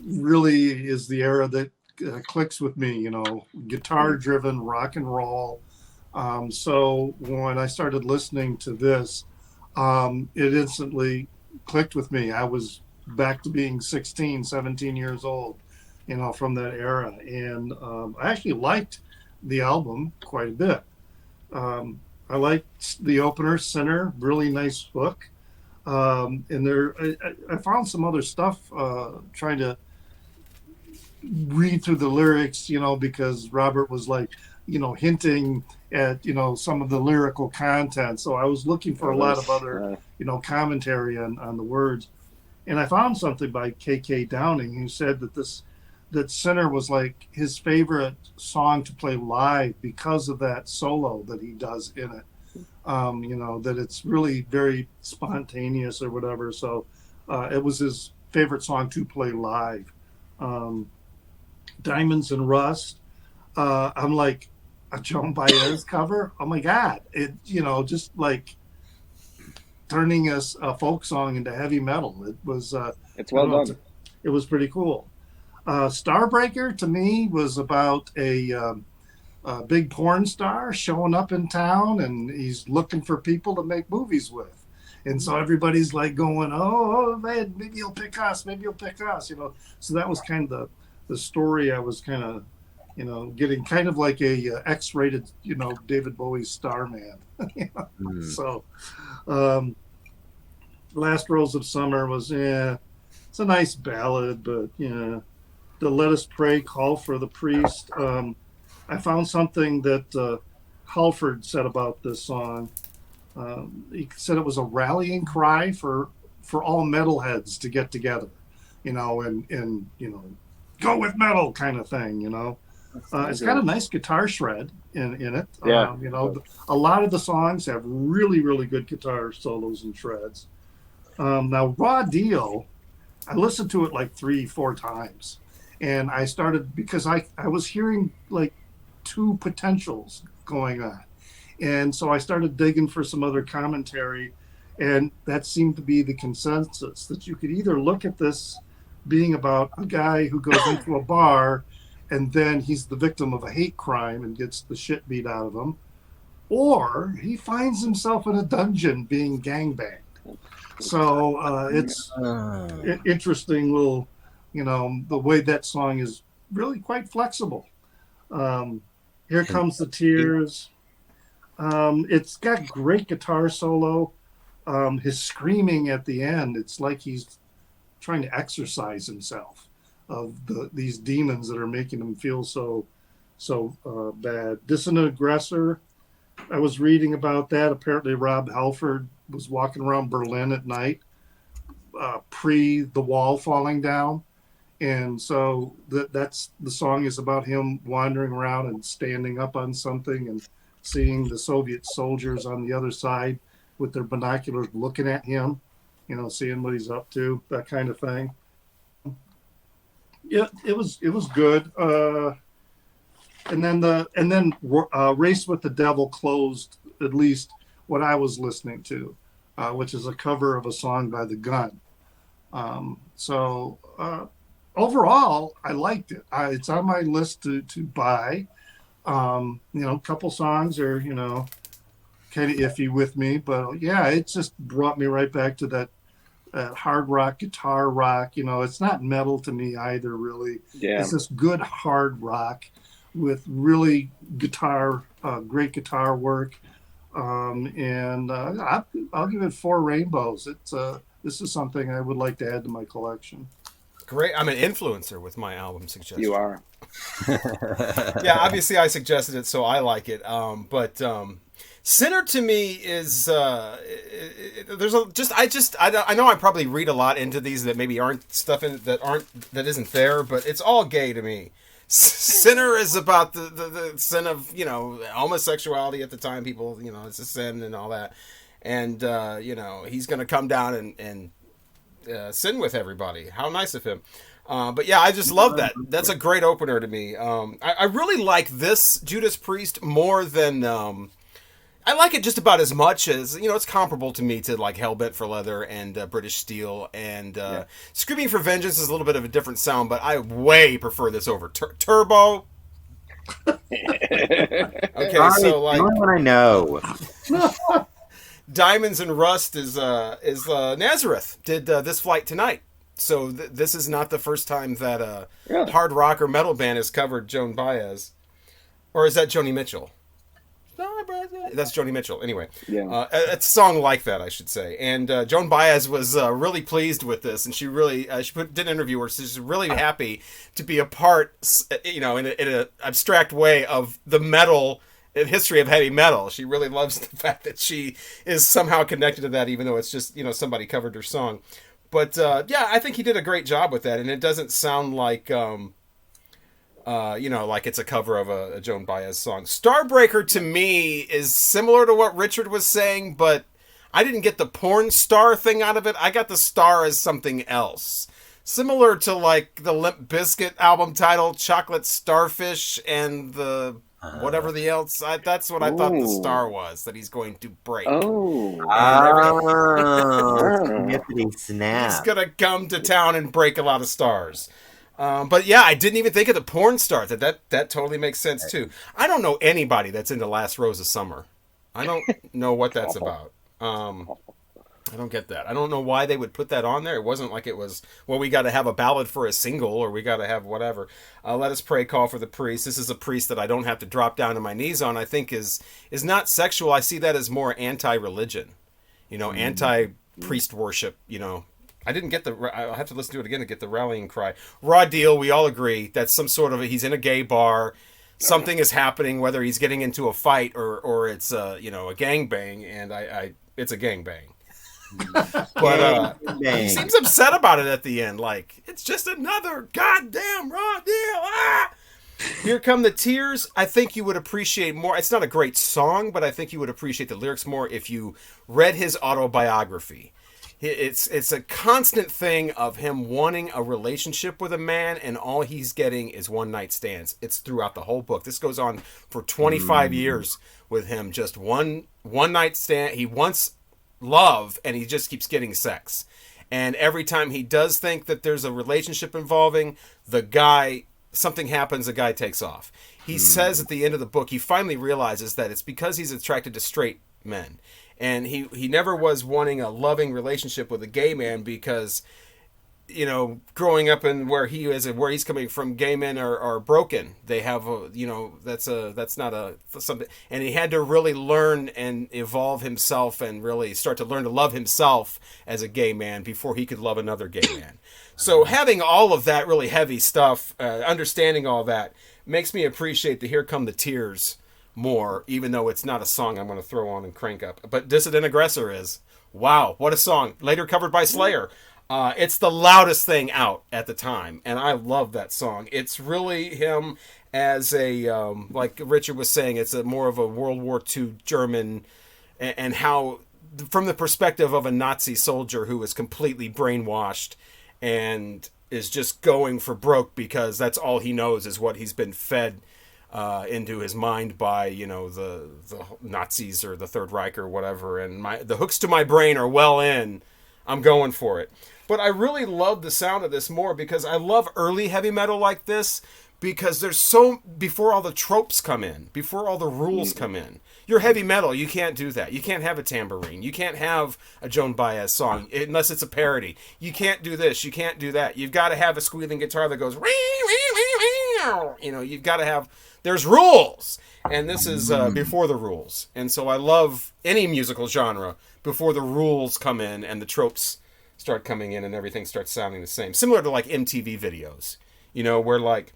really is the era that clicks with me. Guitar driven rock and roll. So when I started listening to this, it instantly clicked with me. I was back to being 16, 17 years old, from that era. And I actually liked the album quite a bit. I liked the opener, Sinner, really nice hook. And I found some other stuff trying to read through the lyrics, because Robert was like, hinting at, some of the lyrical content. So I was looking for a lot of other, commentary on the words. And I found something by K.K. Downing, who said that Sinner was like his favorite song to play live because of that solo that he does in it. That it's really very spontaneous or whatever. So it was his favorite song to play live. Diamonds and Rust. I'm like a Joan Baez cover. Oh my God. It, just like turning a folk song into heavy metal. It was, it's well done. It was pretty cool. Starbreaker to me was about a big porn star showing up in town, and he's looking for people to make movies with. And so everybody's like going, oh man, maybe he'll pick us. So that was kind of the story I was kind of, getting kind of like a X-rated, David Bowie Starman. So Last Rose of Summer was, it's a nice ballad, but the Let Us Pray, Call for the Priest. I found something that Halford said about this song. He said it was a rallying cry for all metalheads to get together, and go with metal kind of thing, It's got a nice guitar shred in it. Yeah. A lot of the songs have really, really good guitar solos and shreds. Now, Raw Deal, I listened to it like 3-4 times. And I started, because I was hearing like two potentials going on. And so I started digging for some other commentary. And that seemed to be the consensus, that you could either look at this being about a guy who goes into a bar and then he's the victim of a hate crime and gets the shit beat out of him, or he finds himself in a dungeon being gangbanged. So it's an interesting little, the way that song is really quite flexible. Here Comes the Tears. It's got great guitar solo. His screaming at the end, it's like he's trying to exorcise himself of these demons that are making him feel so bad. Dissonant Aggressor, I was reading about that. Apparently Rob Halford was walking around Berlin at night pre the wall falling down, and so that's the song is about him wandering around and standing up on something and seeing the Soviet soldiers on the other side with their binoculars looking at him, seeing what he's up to, that kind of thing. Yeah, it was good. And then Race with the Devil closed at least what I was listening to, which is a cover of a song by The Gun. So overall, I liked it. It's on my list to buy. A couple songs are, kind of iffy with me, but yeah, it just brought me right back to that hard rock, guitar rock. It's not metal to me either, really. Yeah. It's just good hard rock with really great guitar work. And I'll give it 4 rainbows. This is something I would like to add to my collection. Great. I'm an influencer with my album suggestion. You are. Yeah, obviously I suggested it, so I like it. But Sinner to me is I know I probably read a lot into these that maybe aren't stuff in that isn't there, but it's all gay to me. Sinner is about the sin of homosexuality at the time. People, it's a sin and all that, and he's going to come down and sin with everybody. How nice of him. But yeah, I just love that. That's a great opener to me. I really like this Judas Priest more than I like it just about as much as, it's comparable to me to like Hellbent for Leather and British Steel, and Screaming for Vengeance is a little bit of a different sound, but I way prefer this over Turbo. Okay, Sorry, so like, the only one I know. Diamonds and Rust is Nazareth did This Flight Tonight. So this is not the first time that a hard rock or metal band has covered Joan Baez. Or is that Joni Mitchell? That's Joni Mitchell. Anyway, it's a song like that, I should say. And Joan Baez was really pleased with this, and she really did an interview where she's really happy to be a part, in an abstract way of the metal history of heavy metal. She really loves the fact that she is somehow connected to that, even though it's just somebody covered her song. But I think he did a great job with that, and it doesn't sound like. Like it's a cover of a Joan Baez song. Starbreaker to me is similar to what Richard was saying, but I didn't get the porn star thing out of it. I got the star as something else. Similar to like the Limp Bizkit album title, Chocolate Starfish, and the whatever the else. That's what I thought the star was, that he's going to break. Snippity snap. He's going to come to town and break a lot of stars. But yeah, I didn't even think of the porn star. That totally makes sense too. I don't know anybody that's into Last Rose of Summer. I don't know what that's about. I don't get that. I don't know why they would put that on there. It wasn't like it was, well, we got to have a ballad for a single, or we got to have whatever. Let Us Pray, Call for the Priest. This is a priest that I don't have to drop down to my knees on. I think is not sexual. I see that as more anti-religion, anti-priest worship, I didn't get I'll have to listen to it again to get the rallying cry. Raw deal, we all agree that's some sort of, he's in a gay bar, something is happening, whether he's getting into a fight or it's, a gangbang, and it's a gangbang. But he seems upset about it at the end, like, it's just another goddamn raw deal. Here Come the Tears. I think you would appreciate more. It's not a great song, but I think you would appreciate the lyrics more if you read his autobiography. It's a constant thing of him wanting a relationship with a man, and all he's getting is one night stands. It's throughout the whole book. This goes on for 25 years with him. Just one night stand. He wants love, and he just keeps getting sex. And every time he does think that there's a relationship involving the guy, something happens. The guy takes off. He says at the end of the book, he finally realizes that it's because he's attracted to straight men. And he never was wanting a loving relationship with a gay man because, growing up in where he's coming from, gay men are broken. They have that's not something. And he had to really learn and evolve himself and really start to learn to love himself as a gay man before he could love another gay man. So having all of that really heavy stuff, understanding all that, makes me appreciate the Here Come the Tears more, even though it's not a song I'm going to throw on and crank up. But Dissident Aggressor is. Wow, what a song. Later covered by Slayer. It's the loudest thing out at the time, and I love that song. It's really him as a, like Richard was saying, it's more of a World War II German, and how, from the perspective of a Nazi soldier who is completely brainwashed and is just going for broke because that's all he knows is what he's been fed into his mind by the Nazis or the Third Reich or whatever, and the hooks to my brain are well in. I'm going for it. But I really love the sound of this more because I love early heavy metal like this, because before all the tropes come in, before all the rules come in. You're heavy metal, you can't do that. You can't have a tambourine. You can't have a Joan Baez song unless it's a parody. You can't do this. You can't do that. You've got to have a squealing guitar that goes you've got to have. There's rules, and this is before the rules. And so I love any musical genre before the rules come in and the tropes start coming in and everything starts sounding the same. Similar to like MTV videos, where like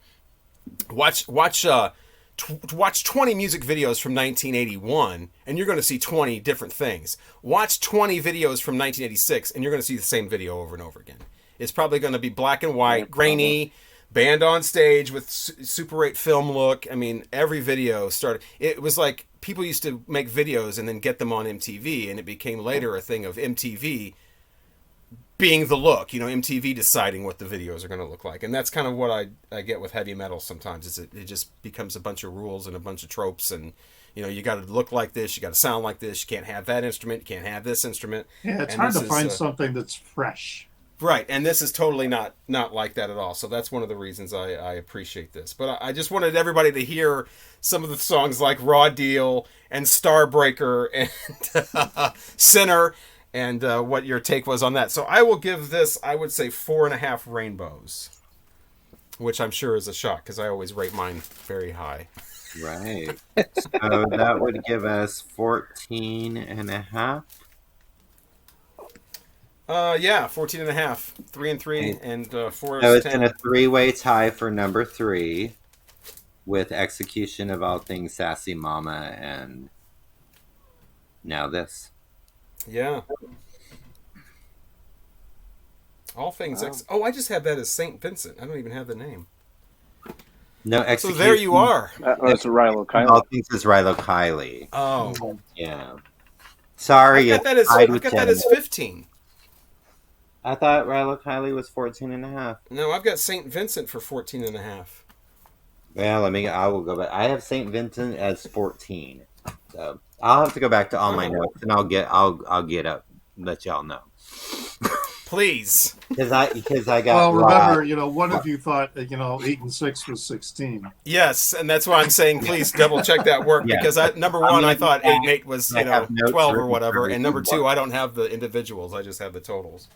watch 20 music videos from 1981 and you're going to see 20 different things. Watch 20 videos from 1986 and you're going to see the same video over and over again. It's probably going to be black and white, grainy, band on stage with Super 8 film look. I mean, every video started. It was like people used to make videos and then get them on MTV, and it became later a thing of MTV being the look. MTV deciding what the videos are going to look like, and that's kind of what I get with heavy metal sometimes. Is it just becomes a bunch of rules and a bunch of tropes, and you got to look like this, you got to sound like this, you can't have that instrument, you can't have this instrument. Yeah, it's hard to find something that's fresh. Right, and this is totally not like that at all. So that's one of the reasons I appreciate this. But I just wanted everybody to hear some of the songs like Raw Deal and Starbreaker and Sinner, and what your take was on that. So I will give this, I would say, 4.5 rainbows, which I'm sure is a shock because I always rate mine very high. Right. So that would give us 14.5. Yeah, 14.5. 3 and 3, and 4 So is it's 10. in a 3-way tie for number 3, with Execution of All Things Sassy Mama and now this. Yeah. All things. Oh, I just have that as St. Vincent. I don't even have the name. No, So Execution. there you are. That's Rilo All Kiley. Things is Rilo Kiley. Oh. Yeah. Sorry, I've got that as 15. I thought Rilo Kiley was 14.5. No, I've got St. Vincent for 14.5. Well, I will go back. I have St. Vincent as 14. So I'll have to go back to all my notes, and I'll get up, let y'all know. Please. Because I got. Well, remember, one of you thought, 8 and 6 was 16. Yes, and that's why I'm saying please double check that work, Yeah. because number one, I thought 8 and 8 was 12 or whatever, written and number for 2, I don't have the individuals, I just have the totals.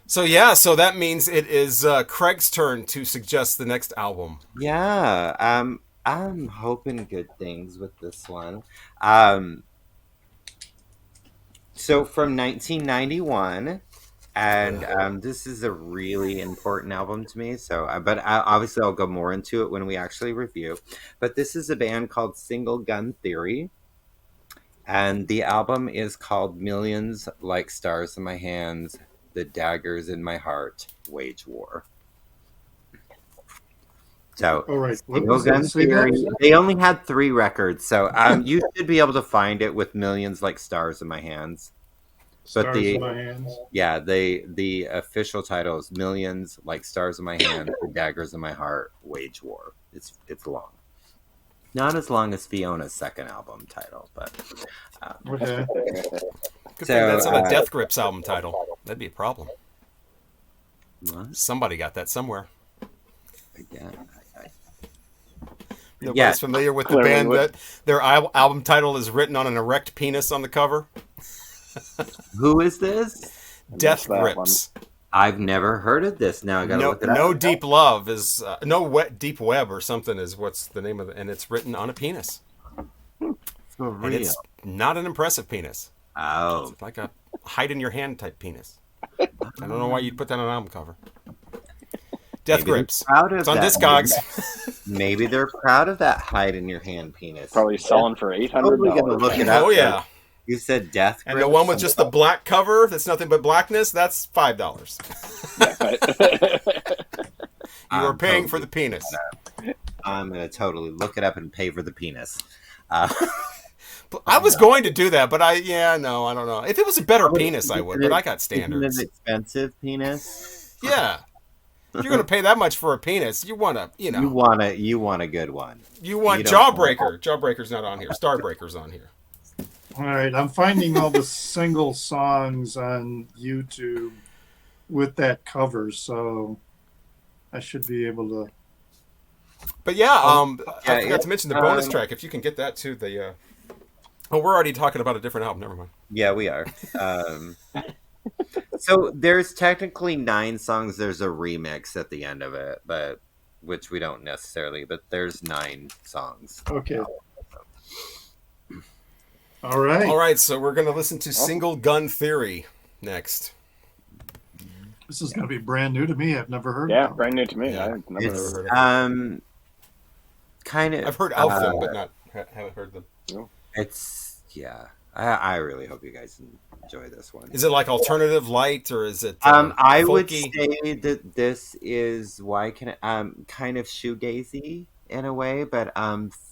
So yeah, so that means it is Craig's turn to suggest the next album. Yeah, I'm hoping good things with this one. So from 1991, and this is a really important album to me. So, obviously I'll go more into it when we actually review. But this is a band called Single Gun Theory, and the album is called Millions Like Stars in My Hands, The Daggers in My Heart, Wage War. So, All right. Single Gun Theory, they only had 3 records, so you should be able to find it with Millions Like Stars in My Hands. But Stars in My Hands. Yeah, the official title is Millions Like Stars in My Hands, The Daggers in My Heart, Wage War. It's long. Not as long as Fiona's second album title, but Okay. Good thing that's on a Death Grips album title. That'd be a problem. what? Somebody got that somewhere. Again, Nobody's familiar with the band that their album title is written on an erect penis on the cover? who is this? Death that Grips. I've never heard of this. Now I gotta look it up. No Deep Love is Deep Web or something is what's the name of it, and it's written on a penis. For And real. it's not an impressive penis. Oh, It's like a hide in your hand type penis. I don't know why you'd put that on an album cover. Death maybe they're Grips. proud of It's on that. Discogs. Maybe they're proud of that hide in your hand penis. Probably selling for $800. Totally gonna look it up. Oh yeah. You said Death And the Grips? one with just the black cover that's nothing but blackness, that's $5. You were paying for the penis. I'm gonna totally look it up and pay for the penis. I was going to do that, but I don't know. If it was a better penis, I would, but I got Isn't it standards. an expensive penis? Yeah. If you're going to pay that much for a penis, you want to, You want a good one. you want you don't- Jawbreaker. Jawbreaker's not on here. Starbreaker's on here. All right. I'm finding all the single songs on YouTube with that cover, so I should be able to. But yeah, I yeah, forgot to mention the bonus track. If you can get that to the. Oh, we're already talking about a different album. Never mind. Yeah, we are. So there's technically 9 songs. There's a remix at the end of it, but which we don't necessarily. But there's 9 songs. Okay. All right. All right, so we're going to listen to Single Gun Theory next. This is going to be brand new to me. I've never heard Yeah, of it. brand new to me. Yeah. I've never It's heard of it. kind of. I've heard of them, but haven't heard them. It's I really hope you guys enjoy this one. Is it like alternative light, or is it? I would folky? say that this is kind of shoegazy in a way, but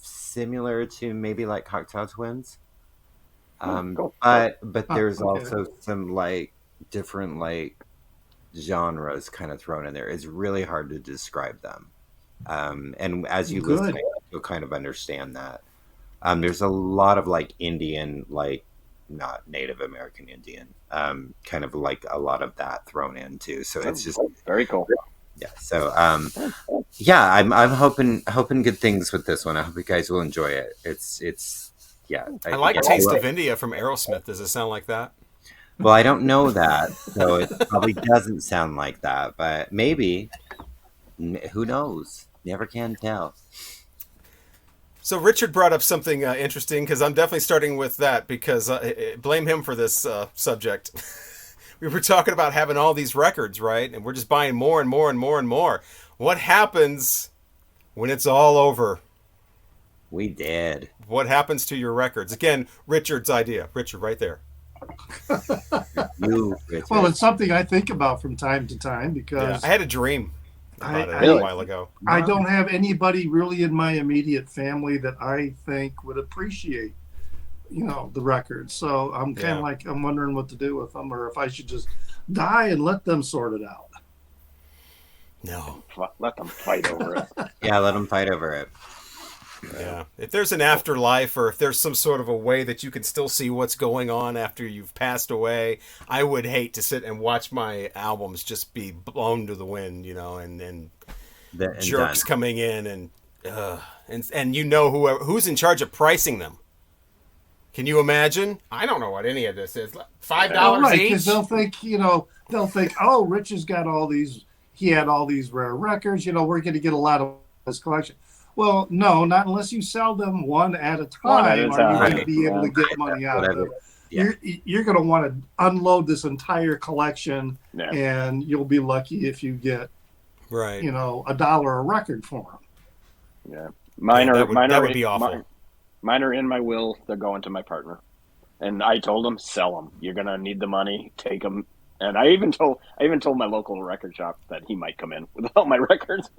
similar to maybe like Cocktail Twins. Cool. But there's okay. also some like different like genres kind of thrown in there. It's really hard to describe them. And as you listen, you'll kind of understand that. There's a lot of like Indian like not Native American Indian. Kind of like a lot of that thrown in too. So it's just very cool. Yeah. So yeah, I'm hoping good things with this one. I hope you guys will enjoy it. It's yeah. I like Taste of India from Aerosmith. Does it sound like that? Well, I don't know that, so it probably doesn't sound like that, but maybe. Who knows? Never can tell. So Richard brought up something interesting, because I'm definitely starting with that, because blame him for this subject. We were talking about having all these records, right? And we're just buying more and more and more and more. What happens when it's all over? We did. What happens to your records? Again, Richard's idea. Richard, right there. Well, it's something I think about from time to time, because I had a dream about it a while ago. I don't have anybody really in my immediate family that I think would appreciate, the records. So I'm kind of like, I'm wondering what to do with them, or if I should just die and let them sort it out. No. Let them fight over it. Yeah, let them fight over it. Yeah. If there's an afterlife, or if there's some sort of a way that you can still see what's going on after you've passed away, I would hate to sit and watch my albums just be blown to the wind, and jerks coming in and who's in charge of pricing them. Can you imagine? I don't know what any of this is. $5 each? Because they'll think, oh, Rich has got all these, he had all these rare records, we're going to get a lot of his collection. Well, no, not unless you sell them one at a time. Are you going to be able to get money out of them? Yeah. You're going to want to unload this entire collection, and you'll be lucky if you get, $1 a record for them. Yeah, mine would be awful. Mine are in my will. They're going to my partner, and I told him, sell them. You're going to need the money. Take them. And I even told my local record shop that he might come in with all my records.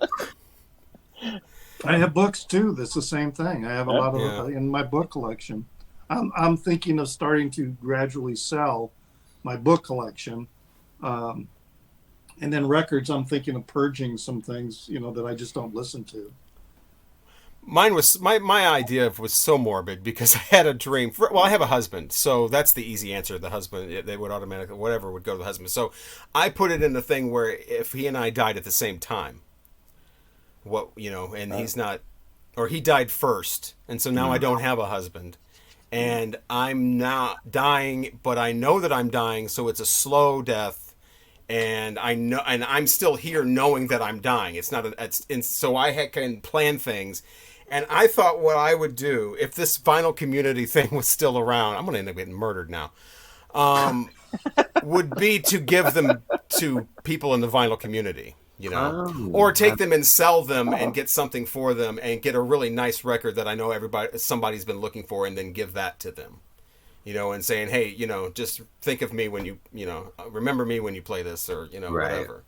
I have books too. That's the same thing. I have a lot of in my book collection. I'm thinking of starting to gradually sell my book collection, and then records. I'm thinking of purging some things, that I just don't listen to. Mine was my idea was so morbid, because I had a dream. I have a husband, so that's the easy answer. The husband, they would automatically whatever would go to the husband. So I put it in the thing where if he and I died at the same time. And he's not, or he died first, and so now I don't have a husband, and I'm not dying, but I know that I'm dying, so it's a slow death, and I know, and I'm still here knowing that I'm dying. It's not, so I can plan things, and I thought what I would do if this Vinyl Community thing was still around. I'm going to end up getting murdered now. Would be to give them to people in the vinyl community. Or take them and sell them and get something for them and get a really nice record that I know somebody's been looking for, and then give that to them, and saying, hey, just think of me when you remember me when you play this, or, whatever.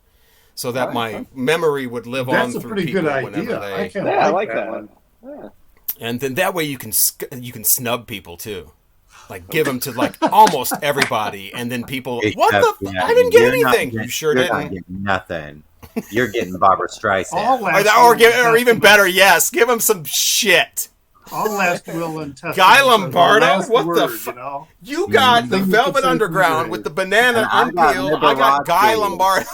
So that my memory would live on through people whenever they. I like that one. Yeah. And then that way you can snub people too. Like give them to like almost everybody, and then people, I didn't get anything. You sure didn't. Not getting nothing. You're getting Barbara Streisand. Or even better, yes, give them some shit. All last will and testament. Guy Lombardo, what the fuck? You got the Velvet Underground with the banana unpeeled. I got Guy Lombardo.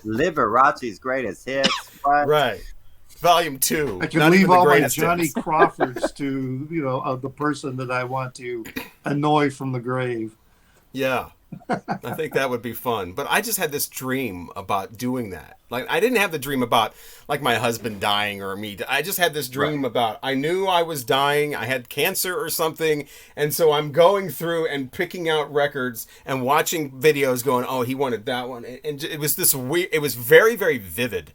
Liberace's greatest hits. What? Right. Volume 2. I can leave all my Johnny Crawfords to, the person that I want to annoy from the grave. Yeah. I think that would be fun. But I just had this dream about doing that. Like, I didn't have the dream about, like, my husband dying or me. I just had this dream about, I knew I was dying. I had cancer or something. And so I'm going through and picking out records and watching videos going, oh, he wanted that one. And it was this weird, it was very, very vivid.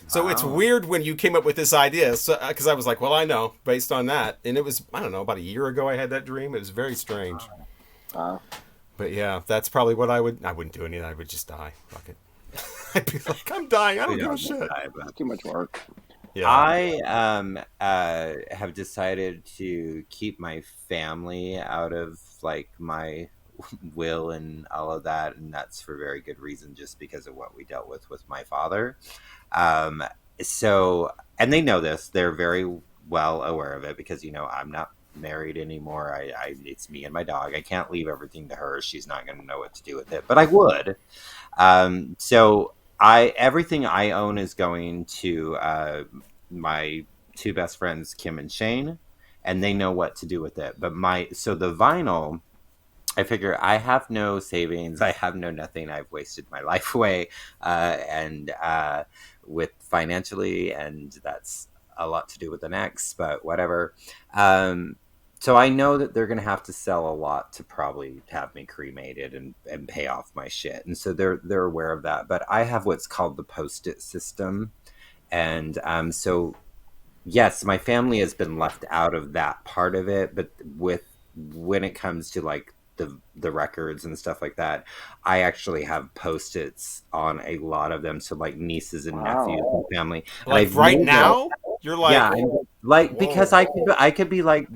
So it's weird when you came up with this idea, because I was like, well, I know, based on that. And it was, I don't know, about a year ago I had that dream. It was very strange. But yeah, that's probably what I wouldn't do any of that. I would just die. Fuck it. I'd be like, I'm dying. I don't give a shit. Too much work. Yeah. I have decided to keep my family out of like my will and all of that, and that's for very good reason, just because of what we dealt with my father. So, and they know this. They're very well aware of it, because I'm not married anymore. It's me and my dog. I can't leave everything to her. She's not going to know what to do with it, but I would. So everything I own is going to my two best friends, Kim and Shane, and they know what to do with it. But the vinyl, I figure I have no savings. I have no nothing. I've wasted my life away, and with financially, and that's a lot to do with an ex, but whatever. So I know that they're going to have to sell a lot to probably have me cremated and pay off my shit. And so they're aware of that. But I have what's called the Post-it system. And so, yes, my family has been left out of that part of it. But when it comes to like the records and stuff like that, I actually have Post-its on a lot of them. So like nieces and nephews and family. Like and right now? You're like, yeah, like whoa. Because I could be like,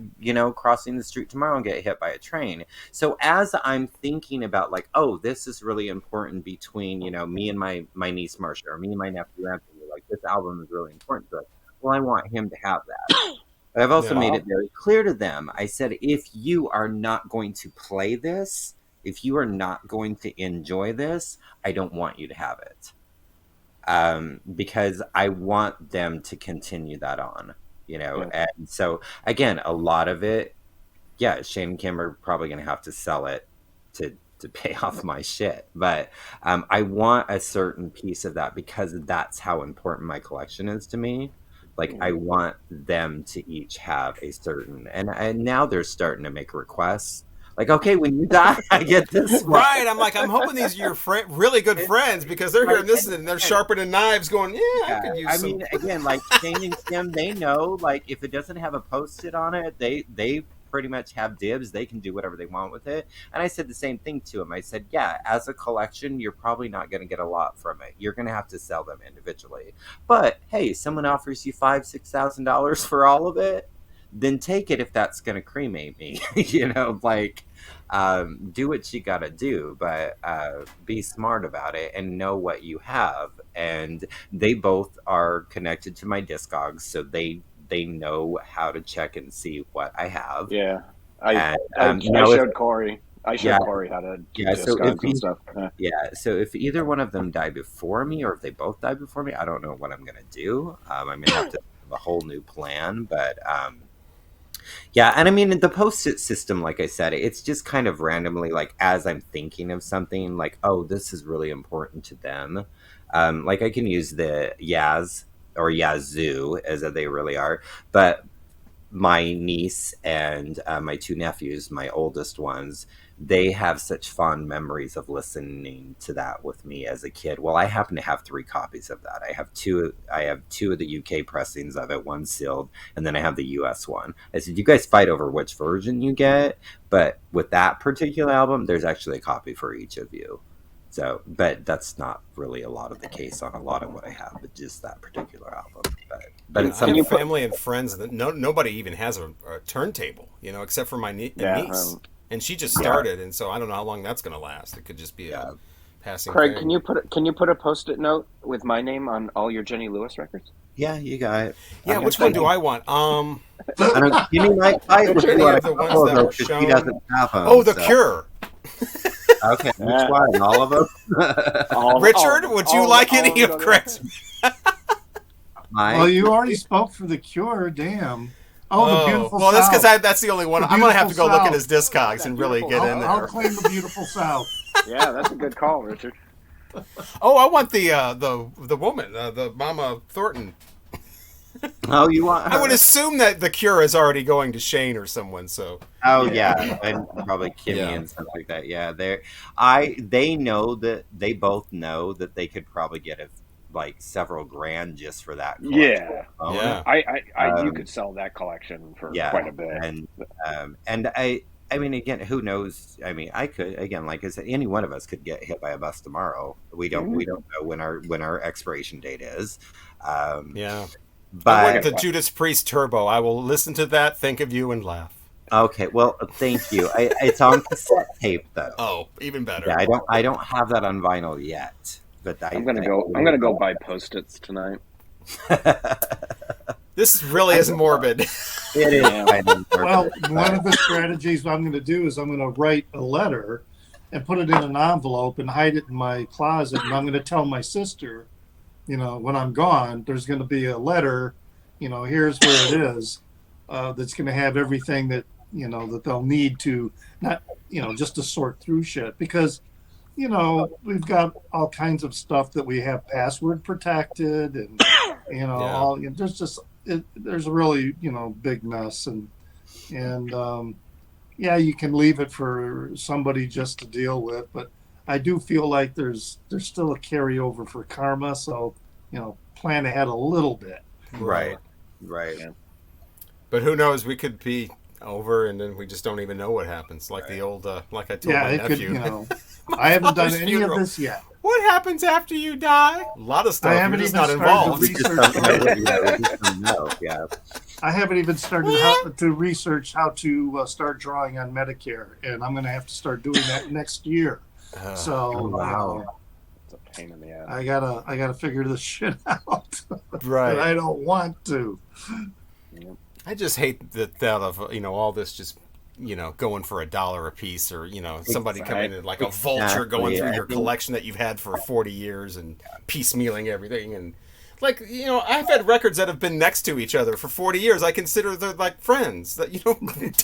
crossing the street tomorrow and get hit by a train. So as I'm thinking about like, oh, this is really important between, me and my niece Marcia, or me and my nephew Anthony, like this album is really important to us. Well, I want him to have that. But I've also made it very clear to them. I said, if you are not going to play this, if you are not going to enjoy this, I don't want you to have it. Because I want them to continue that on, And so again, a lot of it, Shane and Kim are probably going to have to sell it to pay off my shit. But I want a certain piece of that because that's how important my collection is to me. Like I want them to each have a certain, and now they're starting to make requests. Like, okay, when you die, I get this one. Right. I'm like, I'm hoping these are your really good friends because they're hearing this and they're sharpening knives going, I could use some. I mean, again, like Shane and Kim, they know, like, if it doesn't have a Post-it on it, they pretty much have dibs. They can do whatever they want with it. And I said the same thing to him. I said, as a collection, you're probably not going to get a lot from it. You're going to have to sell them individually. But, hey, someone offers you $5,000-$6,000 for all of it, then take it if that's going to cremate me. Do what you got to do, but be smart about it and know what you have. And they both are connected to my Discogs, so they know how to check and see what I have. Yeah, I showed Corey. I showed Corey how to do Discogs and stuff. So if either one of them die before me, or if they both die before me, I don't know what I'm going to do. I'm going to have to have a whole new plan, but and I mean, the Post-it system, like I said, it's just kind of randomly, like, as I'm thinking of something, like, oh, this is really important to them. Like, I can use the Yaz, or Yazoo, as they really are. But my niece and my two nephews, my oldest ones, they have such fond memories of listening to that with me as a kid. Well, I happen to have 3 copies of that. I have two of the UK pressings of it, one sealed, and then I have the US one. I said, you guys fight over which version you get, but with that particular album, there's actually a copy for each of you. So, but that's not really a lot of the case on a lot of what I have, but just that particular album. But it's some family and friends that nobody even has a turntable, except for my niece. And she just started, and so I don't know how long that's going to last. It could just be a passing. Craig, thing. can you put a Post-it note with my name on all your Jenny Lewis records? Yeah, you got it. Yeah, which one do I want? Jimmy might fight with you on the ones that were shown. He doesn't have them. Oh, The Cure. Okay, which one? All of them? Richard, would you like any of Craig's? Well, you already spoke for The Cure. Damn. Oh, The Beautiful South. Well, that's because that's the only one. I'm going to have to go look at his Discogs and really get in there. I'll claim The Beautiful South. Yeah, that's a good call, Richard. Oh, I want the woman, the Mama Thornton. Oh, you want her? I would assume that The Cure is already going to Shane or someone. So. Oh yeah, and probably Kimmy and stuff like that. Yeah, they know that they both know that they could probably get several grand just for that collection. Yeah. You could sell that collection for quite a bit. And I mean, again, who knows? I mean, I could, again, like I said, any one of us could get hit by a bus tomorrow. We don't know when our expiration date is. But I want the Judas Priest Turbo. I will listen to that, think of you, and laugh. Okay, well, thank you. It's on cassette tape, though. Oh, even better. Yeah, I don't have that on vinyl yet. But I'm gonna go buy Post-its tonight. This really is morbid. It is kind of Well, one of the strategies I'm going to do is I'm going to write a letter and put it in an envelope and hide it in my closet. And I'm going to tell my sister, when I'm gone, there's going to be a letter, here's where it is, that's going to have everything that, that they'll need to not, just to sort through shit. Because, we've got all kinds of stuff that we have password protected and, there's just, there's a really, big mess. And you can leave it for somebody just to deal with, but I do feel like there's still a carryover for karma. So, plan ahead a little bit. Right. Yeah. But who knows? We could be over, and then we just don't even know what happens. Like the old, like I told my nephew. I haven't done any of this yet. What happens after you die? A lot of stuff. I haven't even not involved. I haven't even started to research how to start drawing on Medicare, and I'm going to have to start doing that next year. Wow. It's a pain in the ass. I gotta figure this shit out. Right. But I don't want to. I just hate the thought of all this just going for $1 a piece, or somebody coming in like a vulture going through your collection that you've had for 40 years and piecemealing everything. And like I've had records that have been next to each other for 40 years. I consider they're like friends that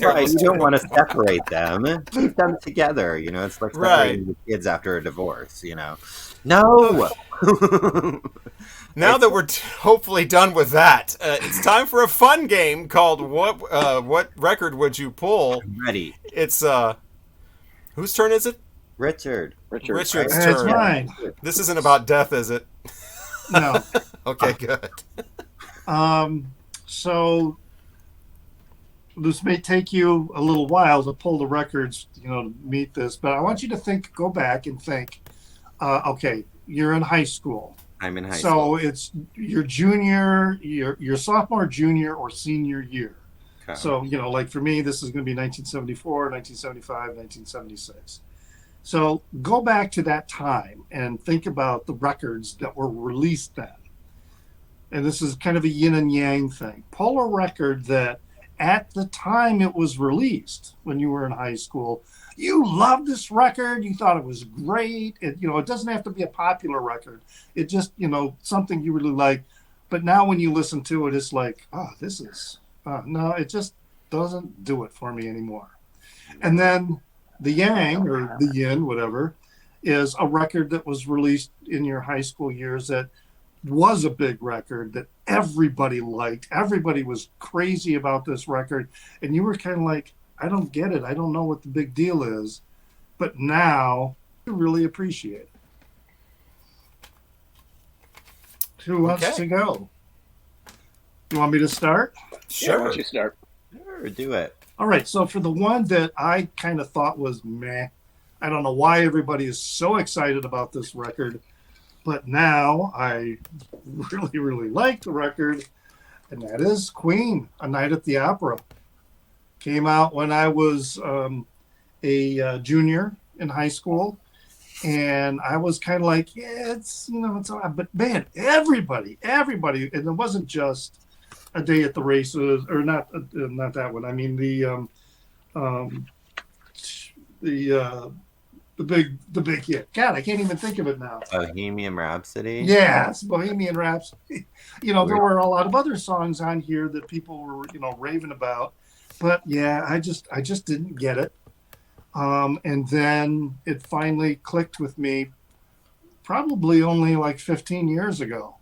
right. You don't want to separate them. Keep them together. It's like separating the kids after a divorce. No. Now that we're hopefully done with that, it's time for a fun game called What Record Would You Pull? I'm ready. It's whose turn is it? Richard's Richard's It's turn. mine. This isn't about death, is it? No. Okay, good. So this may take you a little while to pull the records, to meet this, but I want you to go back and think, okay, you're in high school. I'm in high school. So it's your junior, your sophomore, junior, or senior year. Okay. So, like for me, this is going to be 1974, 1975, 1976. So go back to that time and think about the records that were released then. And this is kind of a yin and yang thing. Pull a record that at the time it was released, when you were in high school, you loved this record, you thought it was great. It doesn't have to be a popular record. It just, something you really like. But now when you listen to it, it's like, this is, no, it just doesn't do it for me anymore. And then the yang, or the yin, whatever, is a record that was released in your high school years that was a big record that everybody liked. Everybody was crazy about this record. And you were kind of like, I don't get it. I don't know what the big deal is. But now, you really appreciate it. Who wants to go? You want me to start? Sure. Why don't you start? Sure, do it. All right. So for the one that I kind of thought was meh, I don't know why everybody is so excited about this record. But now I really, really like the record. And that is Queen, A Night at the Opera. Came out when I was a junior in high school, and I was kind of like, it's it's all right. But man, everybody, and it wasn't just A Day at the Races, or not that one. I mean the big hit. God, I can't even think of it now. Bohemian Rhapsody. Yes, Bohemian Rhapsody. There were a lot of other songs on here that people were raving about. But yeah, I just didn't get it. And then it finally clicked with me probably only like 15 years ago.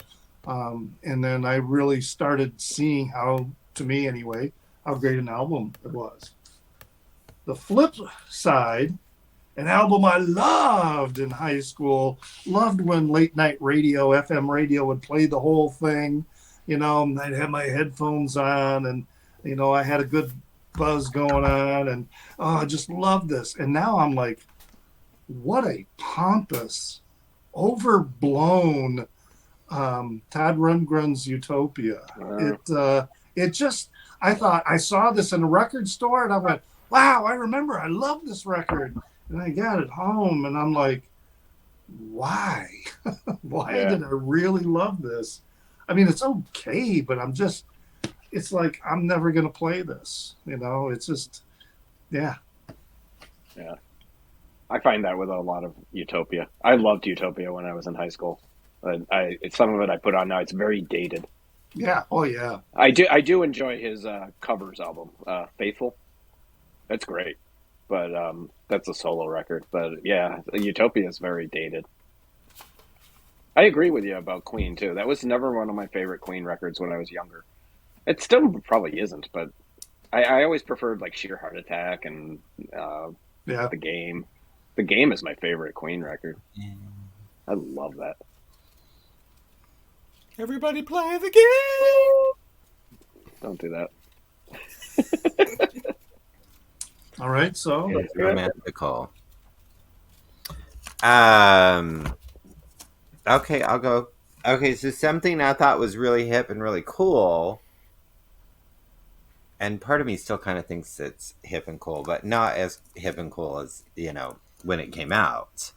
And then I really started seeing how, to me anyway, how great an album it was. The flip side, an album I loved in high school, loved when late night radio, FM radio would play the whole thing, and I'd have my headphones on and, I had a good buzz going on, and I just love this. And now I'm like, what a pompous, overblown Todd Rundgren's Utopia. It just, I thought I saw this in a record store and I went, wow, I remember I love this record. And I got it home and I'm like, why? Why did I really love this? I mean, it's okay, but I'm just, it's like I'm never gonna play this. It's just, yeah. Yeah. I find that with a lot of Utopia. I loved Utopia when I was in high school. Some of it I put on now. It's very dated. Yeah. Oh yeah. I do enjoy his covers album, Faithful. That's great, but that's a solo record. But yeah, Utopia is very dated. I agree with you about Queen too. That was never one of my favorite Queen records when I was younger. It still probably isn't, but I always preferred like Sheer Heart Attack and Yeah. The Game. The Game is my favorite Queen record. I love that. Everybody play the game. Don't do that. All right. So It's romantical. Okay, I'll go. Okay, so something I thought was really hip and really cool, and part of me still kind of thinks it's hip and cool, but not as hip and cool as, when it came out,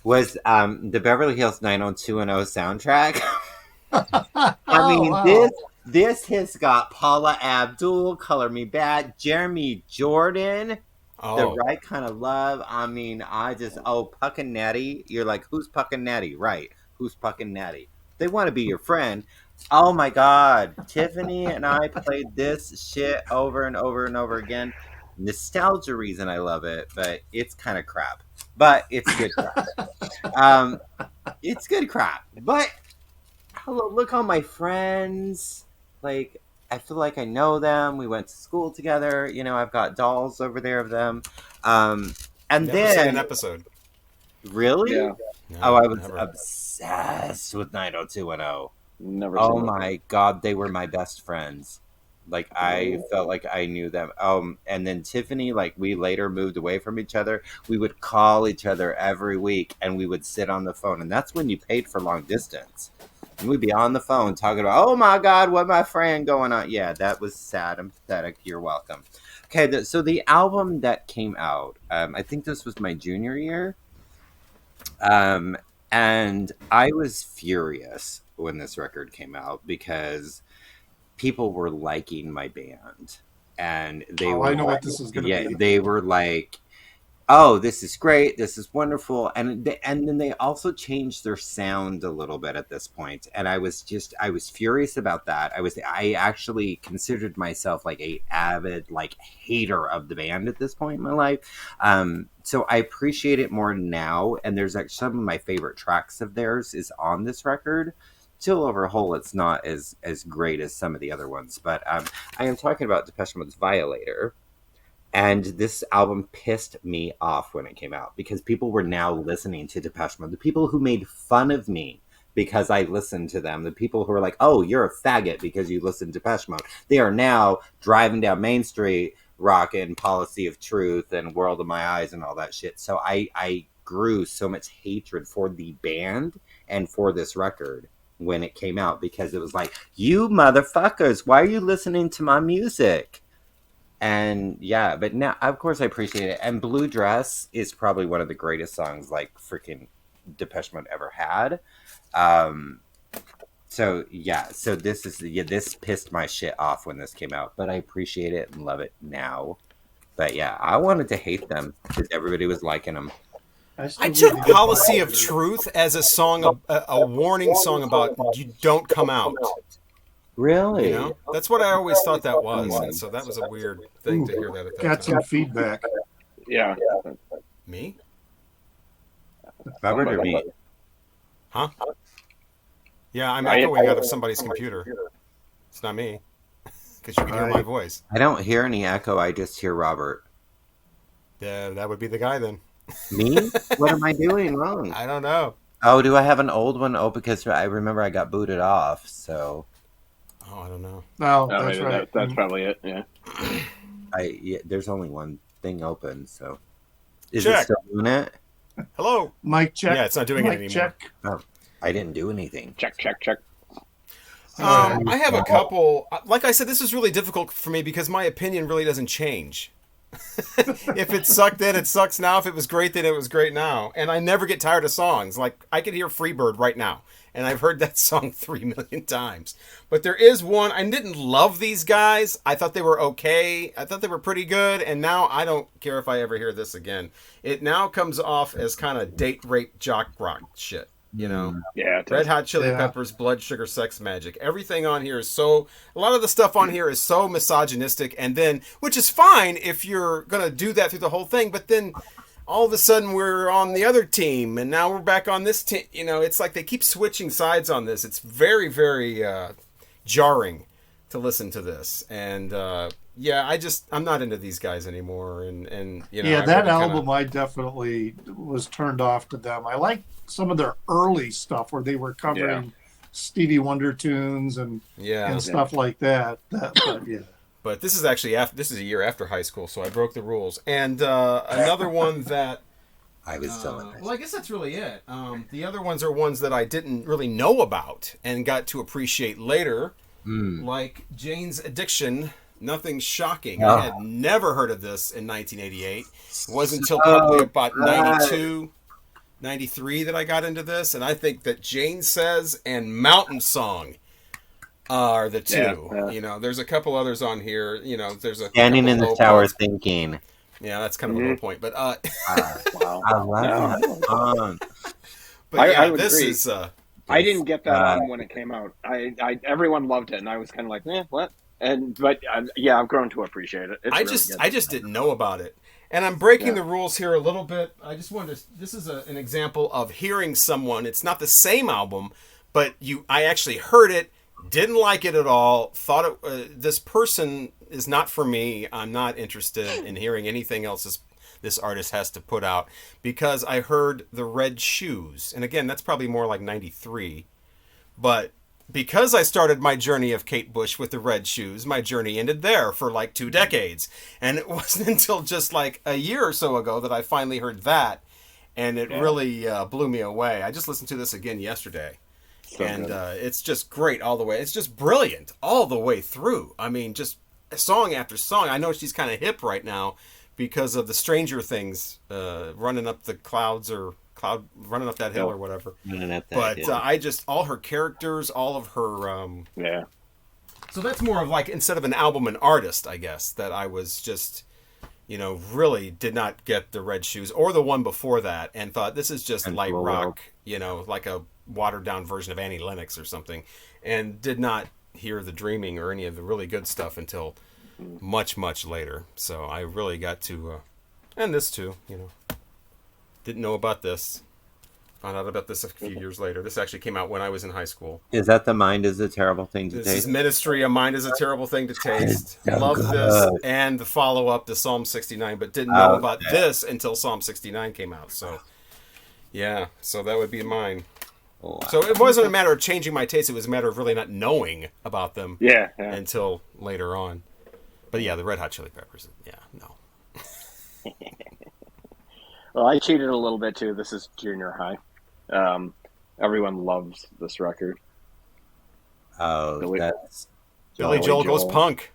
was the Beverly Hills 90210 soundtrack. I mean, wow. this has got Paula Abdul, Color Me Bad, Jeremy Jordan, The Right Kind of Love. I mean, Puck and Natty. You're like, who's Puck and Natty? Right. Who's Puck and Natty? They want to be your friend. Oh my God. Tiffany and I played this shit over and over and over again. Nostalgia reason I love it, but it's kind of crap. But it's good crap. It's good crap. But hello, look all my friends. Like, I feel like I know them. We went to school together. I've got dolls over there of them. And Never then seen an episode. Really? Yeah. I was never. obsessed with 90210. Never. Oh seen my God, they were my best friends. Like, I felt like I knew them. And then Tiffany, like, we later moved away from each other. We would call each other every week, and we would sit on the phone. And that's when you paid for long distance. And we'd be on the phone talking about, oh my God, what my friend going on? Yeah, that was sad and pathetic. You're welcome. Okay, so the album that came out, I think this was my junior year. And I was furious when this record came out because people were liking my band. And they were I know what this is going to be. they were like, oh, this is great, this is wonderful, and then they also changed their sound a little bit at this point, and I was furious about that. I actually considered myself like a avid like hater of the band at this point in my life. So I appreciate it more now, and there's like some of my favorite tracks of theirs is on this record. Still, overall, it's not as great as some of the other ones, but I am talking about Depeche Mode's Violator. And this album pissed me off when it came out because people were now listening to Depeche Mode. The people who made fun of me because I listened to them, the people who were like, oh, you're a faggot because you listen to Depeche Mode, they are now driving down Main Street rocking Policy of Truth and World of My Eyes and all that shit. So I grew so much hatred for the band and for this record when it came out because it was like, you motherfuckers, why are you listening to my music? And yeah, but now, of course, I appreciate it. And Blue Dress is probably one of the greatest songs like freaking Depeche Mode ever had. So this pissed my shit off when this came out, but I appreciate it and love it now. But yeah, I wanted to hate them because everybody was liking them. I took Policy of Truth as a song, a warning song about you don't come out. Really? That's what I always thought that was, and so that was a weird thing to hear that at that Got time. some feedback. Yeah. Me? Robert or me? Huh? Yeah, I'm echoing out of somebody's computer. It's not me, because you can hear my voice. I don't hear any echo. I just hear Robert. Yeah, that would be the guy then. Me? What am I doing wrong? I don't know. Oh, do I have an old one? Oh, because I remember I got booted off, so... Oh, I don't know. No, that's right. That's probably it. Yeah. There's only one thing open, so is Check. it still doing it? Hello. Mic check. Yeah, it's not doing it anymore. Check. Oh, I didn't do anything. Check. I have a couple. Like I said, this is really difficult for me because my opinion really doesn't change. If it sucked then, it sucks now. If it was great then, it was great now. And I never get tired of songs. Like, I could hear Freebird right now. and I've heard that song 3 million times. But there is one, I didn't love these guys. I thought they were okay. I thought they were pretty good, and now I don't care if I ever hear this again. It now comes off as kind of date rape jock rock shit. You know, yeah, Red Hot Chili Peppers, Blood Sugar Sex Magic. Everything on here is a lot of the stuff on here is so misogynistic, and then, which is fine if you're gonna do that through the whole thing, but then all of a sudden we're on the other team, and now we're back on this team. You know, it's like they keep switching sides on this. It's very, very jarring to listen to this, and I'm not into these guys anymore, and you know, yeah, that album I definitely was turned off to them. I like some of their early stuff where they were covering Stevie Wonder tunes and stuff like that. But this is actually this is a year after high school, so I broke the rules. And another one that I was still in high school. well, I guess that's really it. The other ones are ones that I didn't really know about and got to appreciate later, like Jane's Addiction. Nothing shocking. I had never heard of this in 1988. It wasn't until probably about 92, 93 that I got into this, and I think that Jane Says and Mountain Song are the two. Yeah. You know, there's a couple others on here. You know, there's a Standing in the Tower Thinking. Yeah, that's kind of a low point, but wow. I love that song. But I would this agree. is. I didn't get that album when it came out. Everyone loved it, and I was kind of like, what? But I've grown to appreciate it. It's I just didn't know about it. And I'm breaking the rules here a little bit. I just wanted to, this is an example of hearing someone. It's not the same album, but I actually heard it, didn't like it at all, thought this person is not for me. I'm not interested in hearing anything else this artist has to put out, because I heard The Red Shoes. And again, that's probably more like 93. But because I started my journey of Kate Bush with The Red Shoes, my journey ended there for like 2 decades. And it wasn't until just like a year or so ago that I finally heard that. And it really blew me away. I just listened to this again yesterday. And it's just great all the way. It's just brilliant all the way through. I mean, just song after song. I know she's kind of hip right now because of the Stranger Things, running up the clouds or running up that hill or whatever. I just, all her characters, all of her so that's more of like, instead of an album, an artist, I guess, that I was just, you know, really did not get The Red Shoes or the one before that, and thought this is just light rock, you know, like a watered down version of Annie Lennox or something, and did not hear The Dreaming or any of the really good stuff until much, much later. So I really got to and this too, you know, didn't know about this, found out about this a few years later. This actually came out when I was in high school. Is that The Mind is a Terrible Thing to Taste? This is Ministry, A Mind is a Terrible Thing to Taste. So Love good. this, and the follow-up to Psalm 69, but didn't know about this until Psalm 69 came out. So yeah, so that would be mine. Wow. So it wasn't a matter of changing my taste, it was a matter of really not knowing about them until later on. But yeah, the Red Hot Chili Peppers, no. Well, I cheated a little bit too. This is junior high. Everyone loves this record. Oh, Billy Joel goes punk.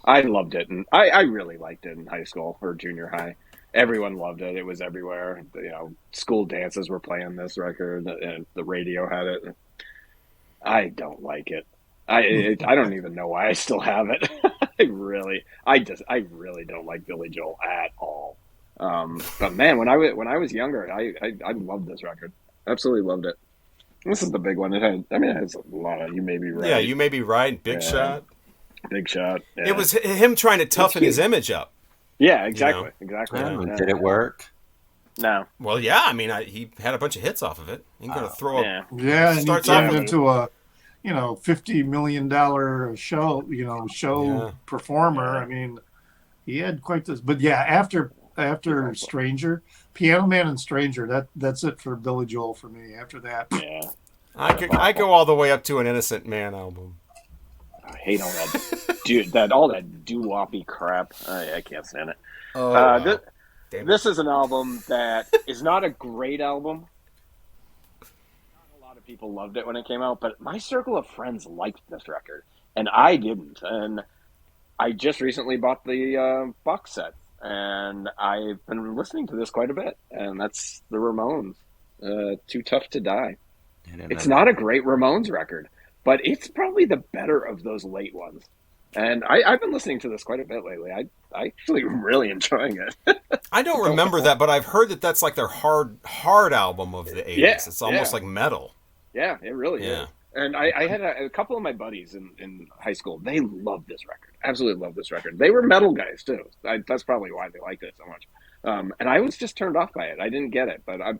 I loved it, and I really liked it in high school or junior high. Everyone loved it. It was everywhere. You know, school dances were playing this record, and the radio had it. I don't like it. I don't even know why I still have it. I really don't like Billy Joel at all. But man, when I was younger, I loved this record. Absolutely loved it. This is the big one. It has a lot of You May Be Right. Yeah, You May Be Right. Big Shot. Big Shot. Yeah. It was him trying to toughen his image up. Yeah, exactly. You know? Exactly. Yeah. Did it work? No. Well, yeah. I mean, he had a bunch of hits off of it. He's going to throw up. Yeah, and he turned into a, $50 million show performer. I mean, he had quite this. But yeah, after Stranger, Piano Man and Stranger, that's it for Billy Joel for me. After that, I go all the way up to an Innocent Man album. I hate all that, all that doo-woppy crap. I can't stand it. Oh, this is an album that is not a great album. Not a lot of people loved it when it came out, but my circle of friends liked this record, and I didn't. And I just recently bought the box set, and I've been listening to this quite a bit, and that's the Ramones. Too Tough to Die. It's know. not a great Ramones record, but it's probably the better of those late ones. And I've been listening to this quite a bit lately. I actually really enjoying it. I don't remember that, but I've heard that that's like their hard album of the 80s. Yeah, It's almost like metal. Yeah, it really is. And I had a couple of my buddies in high school. They loved this record. Absolutely loved this record. They were metal guys, too. That's probably why they liked it so much. And I was just turned off by it. I didn't get it, but I'm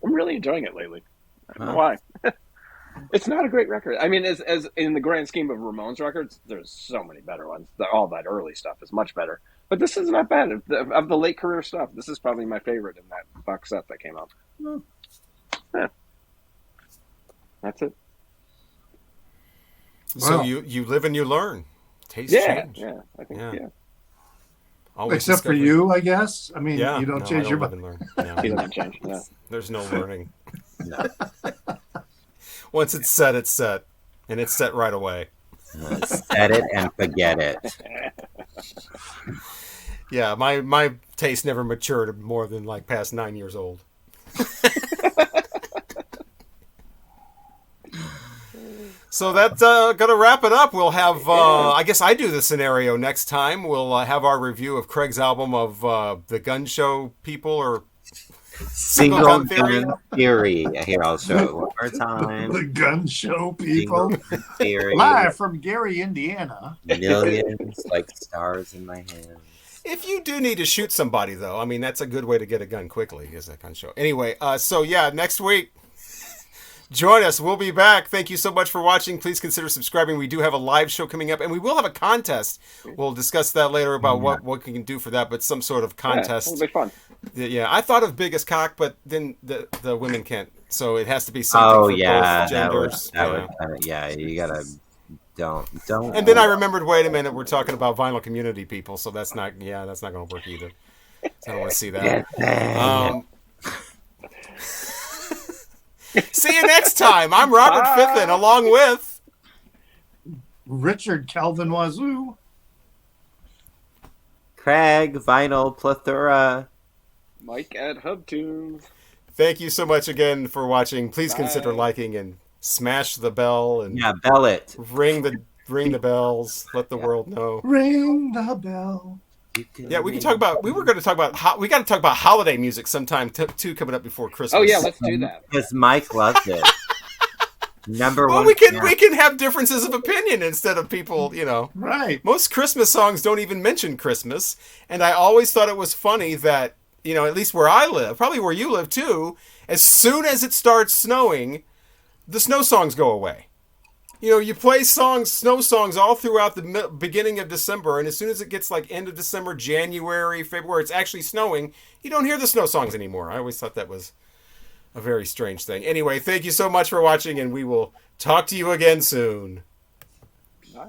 really enjoying it lately. I don't know why. It's not a great record. I mean, as in the grand scheme of Ramones records, there's so many better ones. All that early stuff is much better. But this is not bad. Of the late career stuff, this is probably my favorite in that box set that came out. Yeah. That's it. So Wow. you live and you learn. Taste change. Yeah, I think, Always Except discovery. for you, I guess. I mean, Yeah, you don't no, change I your live mind. and learn. He Yeah. doesn't change. Yeah. There's no learning. No. Once it's set, it's set. And it's set right away. Set it and forget it. Yeah, my taste never matured more than like past 9 years old. So that's gonna wrap it up. We'll have I guess I do the scenario next time. We'll have our review of Craig's album of the Gun Show people or Single Gun Theory. Gun Theory. Here, I'll show it one more time. The Gun Show people. Single Gun Theory. Live from Gary, Indiana. Millions like stars in my hands. If you do need to shoot somebody, though, I mean, that's a good way to get a gun quickly, is that gun show. Anyway, so yeah, next week, join us. We'll be back. Thank you so much for watching. Please consider subscribing. We do have a live show coming up, and we will have a contest. We'll discuss that later about what we can do for that, but some sort of contest. It'll be fun. Yeah, I thought of biggest cock, but then the women can't, so it has to be something for both genders. You gotta don't. And then I remembered, wait a minute, we're talking about Vinyl Community people, so that's not going to work either. So I don't want to see that. See you next time. I'm Robert Fithin, along with Richard Calvin Wazoo. Craig Vinyl Plethora. Mike at HubTunes. Thank you so much again for watching. Please consider liking and smash the bell and Bell it. ring the bells. Let the world know. Ring the bell. Yeah, we can talk about. We were going to talk about. We got to talk about holiday music sometime too, coming up before Christmas. Oh yeah, let's do that. Because Mike loves it. Number Well, one. we can have differences of opinion instead of people. Right. Most Christmas songs don't even mention Christmas, and I always thought it was funny that at least where I live, probably where you live too, as soon as it starts snowing, the snow songs go away. You play snow songs all throughout the beginning of December, and as soon as it gets like end of December, January, February, it's actually snowing, you don't hear the snow songs anymore. I always thought that was a very strange thing. Anyway, thank you so much for watching, and we will talk to you again soon. Bye.